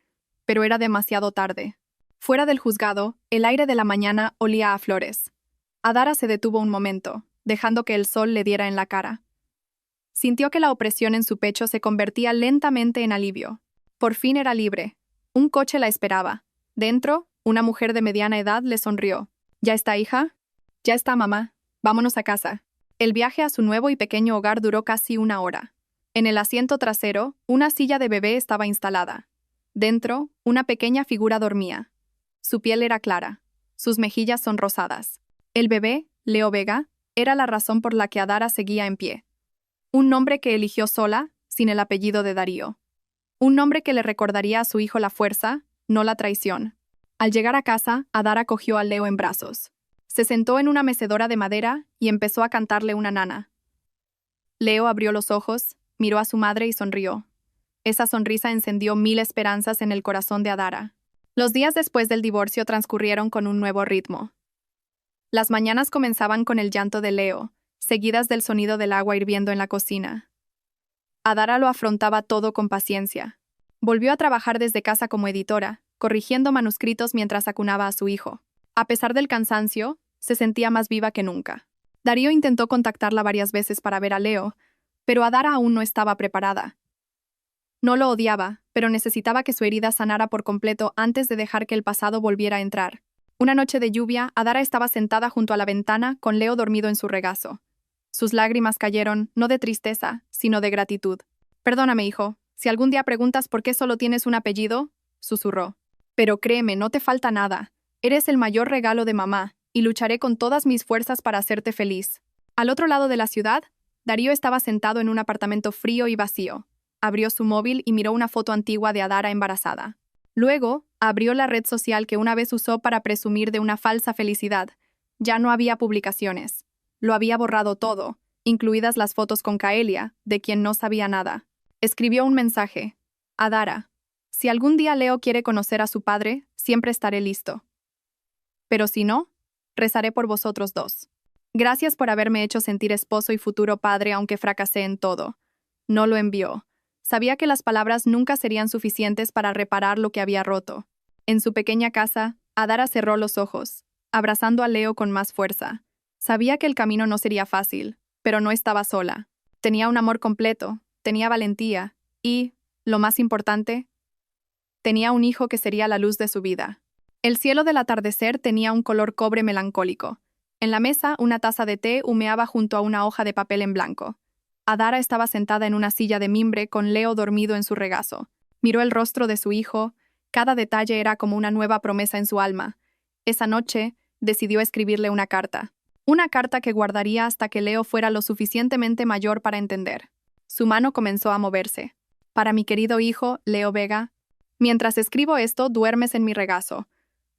pero era demasiado tarde. Fuera del juzgado, el aire de la mañana olía a flores. Adara se detuvo un momento, dejando que el sol le diera en la cara. Sintió que la opresión en su pecho se convertía lentamente en alivio. Por fin era libre. Un coche la esperaba. Dentro, una mujer de mediana edad le sonrió. «¿Ya está, hija?» «Ya está, mamá. Vámonos a casa». El viaje a su nuevo y pequeño hogar duró casi una hora. En el asiento trasero, una silla de bebé estaba instalada. Dentro, una pequeña figura dormía. Su piel era clara. Sus mejillas son rosadas. El bebé, Leo Vega, era la razón por la que Adara seguía en pie. Un nombre que eligió sola, sin el apellido de Darío. Un nombre que le recordaría a su hijo la fuerza, no la traición. Al llegar a casa, Adara cogió a Leo en brazos. Se sentó en una mecedora de madera y empezó a cantarle una nana. Leo abrió los ojos, miró a su madre y sonrió. Esa sonrisa encendió 1000 esperanzas en el corazón de Adara. Los días después del divorcio transcurrieron con un nuevo ritmo. Las mañanas comenzaban con el llanto de Leo, seguidas del sonido del agua hirviendo en la cocina. Adara lo afrontaba todo con paciencia. Volvió a trabajar desde casa como editora, corrigiendo manuscritos mientras acunaba a su hijo. A pesar del cansancio, se sentía más viva que nunca. Darío intentó contactarla varias veces para ver a Leo, pero Adara aún no estaba preparada. No lo odiaba, pero necesitaba que su herida sanara por completo antes de dejar que el pasado volviera a entrar. Una noche de lluvia, Adara estaba sentada junto a la ventana con Leo dormido en su regazo. Sus lágrimas cayeron, no de tristeza, sino de gratitud. «Perdóname, hijo, si algún día preguntas por qué solo tienes un apellido», susurró. «Pero créeme, no te falta nada. Eres el mayor regalo de mamá, y lucharé con todas mis fuerzas para hacerte feliz». Al otro lado de la ciudad, Darío estaba sentado en un apartamento frío y vacío. Abrió su móvil y miró una foto antigua de Adara embarazada. Luego, abrió la red social que una vez usó para presumir de una falsa felicidad. Ya no había publicaciones. Lo había borrado todo, incluidas las fotos con Kaelia, de quien no sabía nada. Escribió un mensaje. «Adara, si algún día Leo quiere conocer a su padre, siempre estaré listo. Pero si no, rezaré por vosotros dos. Gracias por haberme hecho sentir esposo y futuro padre aunque fracasé en todo». No lo envió. Sabía que las palabras nunca serían suficientes para reparar lo que había roto. En su pequeña casa, Adara cerró los ojos, abrazando a Leo con más fuerza. Sabía que el camino no sería fácil, pero no estaba sola. Tenía un amor completo, tenía valentía y, lo más importante, tenía un hijo que sería la luz de su vida. El cielo del atardecer tenía un color cobre melancólico. En la mesa, una taza de té humeaba junto a una hoja de papel en blanco. Adara estaba sentada en una silla de mimbre con Leo dormido en su regazo. Miró el rostro de su hijo. Cada detalle era como una nueva promesa en su alma. Esa noche, decidió escribirle una carta. Una carta que guardaría hasta que Leo fuera lo suficientemente mayor para entender. Su mano comenzó a moverse. «Para mi querido hijo, Leo Vega, mientras escribo esto, duermes en mi regazo.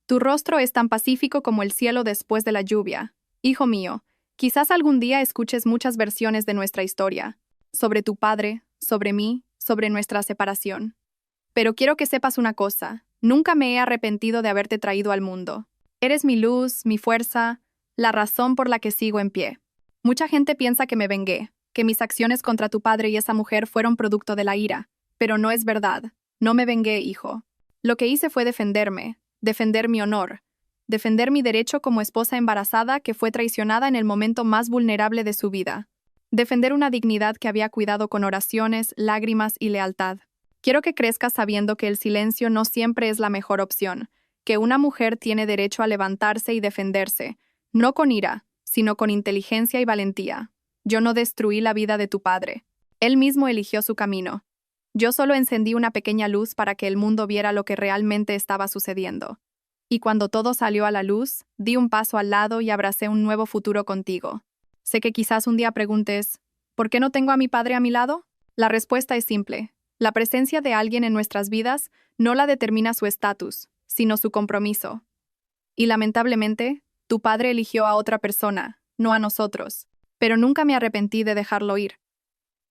Tu rostro es tan pacífico como el cielo después de la lluvia. Hijo mío, quizás algún día escuches muchas versiones de nuestra historia, sobre tu padre, sobre mí, sobre nuestra separación. Pero quiero que sepas una cosa, nunca me he arrepentido de haberte traído al mundo. Eres mi luz, mi fuerza, la razón por la que sigo en pie. Mucha gente piensa que me vengué, que mis acciones contra tu padre y esa mujer fueron producto de la ira, pero no es verdad. No me vengué, hijo. Lo que hice fue defenderme, defender mi honor, defender mi derecho como esposa embarazada que fue traicionada en el momento más vulnerable de su vida. Defender una dignidad que había cuidado con oraciones, lágrimas y lealtad. Quiero que crezcas sabiendo que el silencio no siempre es la mejor opción, que una mujer tiene derecho a levantarse y defenderse, no con ira, sino con inteligencia y valentía. Yo no destruí la vida de tu padre. Él mismo eligió su camino. Yo solo encendí una pequeña luz para que el mundo viera lo que realmente estaba sucediendo. Y cuando todo salió a la luz, di un paso al lado y abracé un nuevo futuro contigo. Sé que quizás un día preguntes, ¿por qué no tengo a mi padre a mi lado? La respuesta es simple. La presencia de alguien en nuestras vidas no la determina su estatus, sino su compromiso. Y lamentablemente, tu padre eligió a otra persona, no a nosotros, pero nunca me arrepentí de dejarlo ir.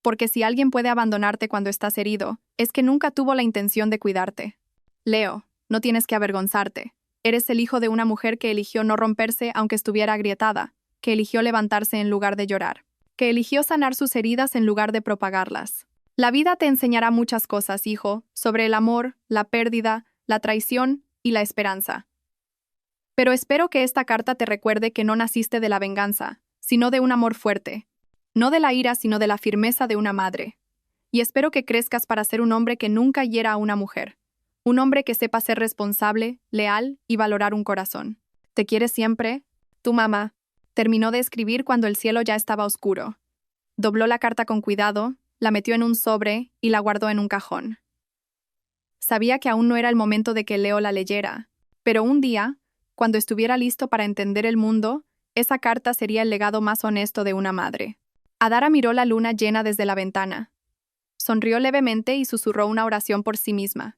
Porque si alguien puede abandonarte cuando estás herido, es que nunca tuvo la intención de cuidarte. Leo, no tienes que avergonzarte. Eres el hijo de una mujer que eligió no romperse aunque estuviera agrietada, que eligió levantarse en lugar de llorar, que eligió sanar sus heridas en lugar de propagarlas. La vida te enseñará muchas cosas, hijo, sobre el amor, la pérdida, la traición y la esperanza. Pero espero que esta carta te recuerde que no naciste de la venganza, sino de un amor fuerte. No de la ira, sino de la firmeza de una madre. Y espero que crezcas para ser un hombre que nunca hiera a una mujer. Un hombre que sepa ser responsable, leal y valorar un corazón. Te quiere siempre, tu mamá. Terminó de escribir cuando el cielo ya estaba oscuro. Dobló la carta con cuidado, la metió en un sobre y la guardó en un cajón. Sabía que aún no era el momento de que Leo la leyera, pero un día, cuando estuviera listo para entender el mundo, esa carta sería el legado más honesto de una madre. Adara miró la luna llena desde la ventana. Sonrió levemente y susurró una oración por sí misma.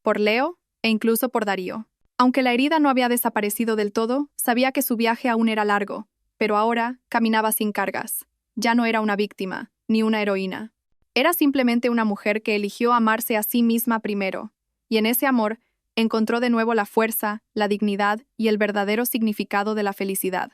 Por Leo e incluso por Darío. Aunque la herida no había desaparecido del todo, sabía que su viaje aún era largo, pero ahora caminaba sin cargas. Ya no era una víctima, ni una heroína. Era simplemente una mujer que eligió amarse a sí misma primero, y en ese amor encontró de nuevo la fuerza, la dignidad y el verdadero significado de la felicidad.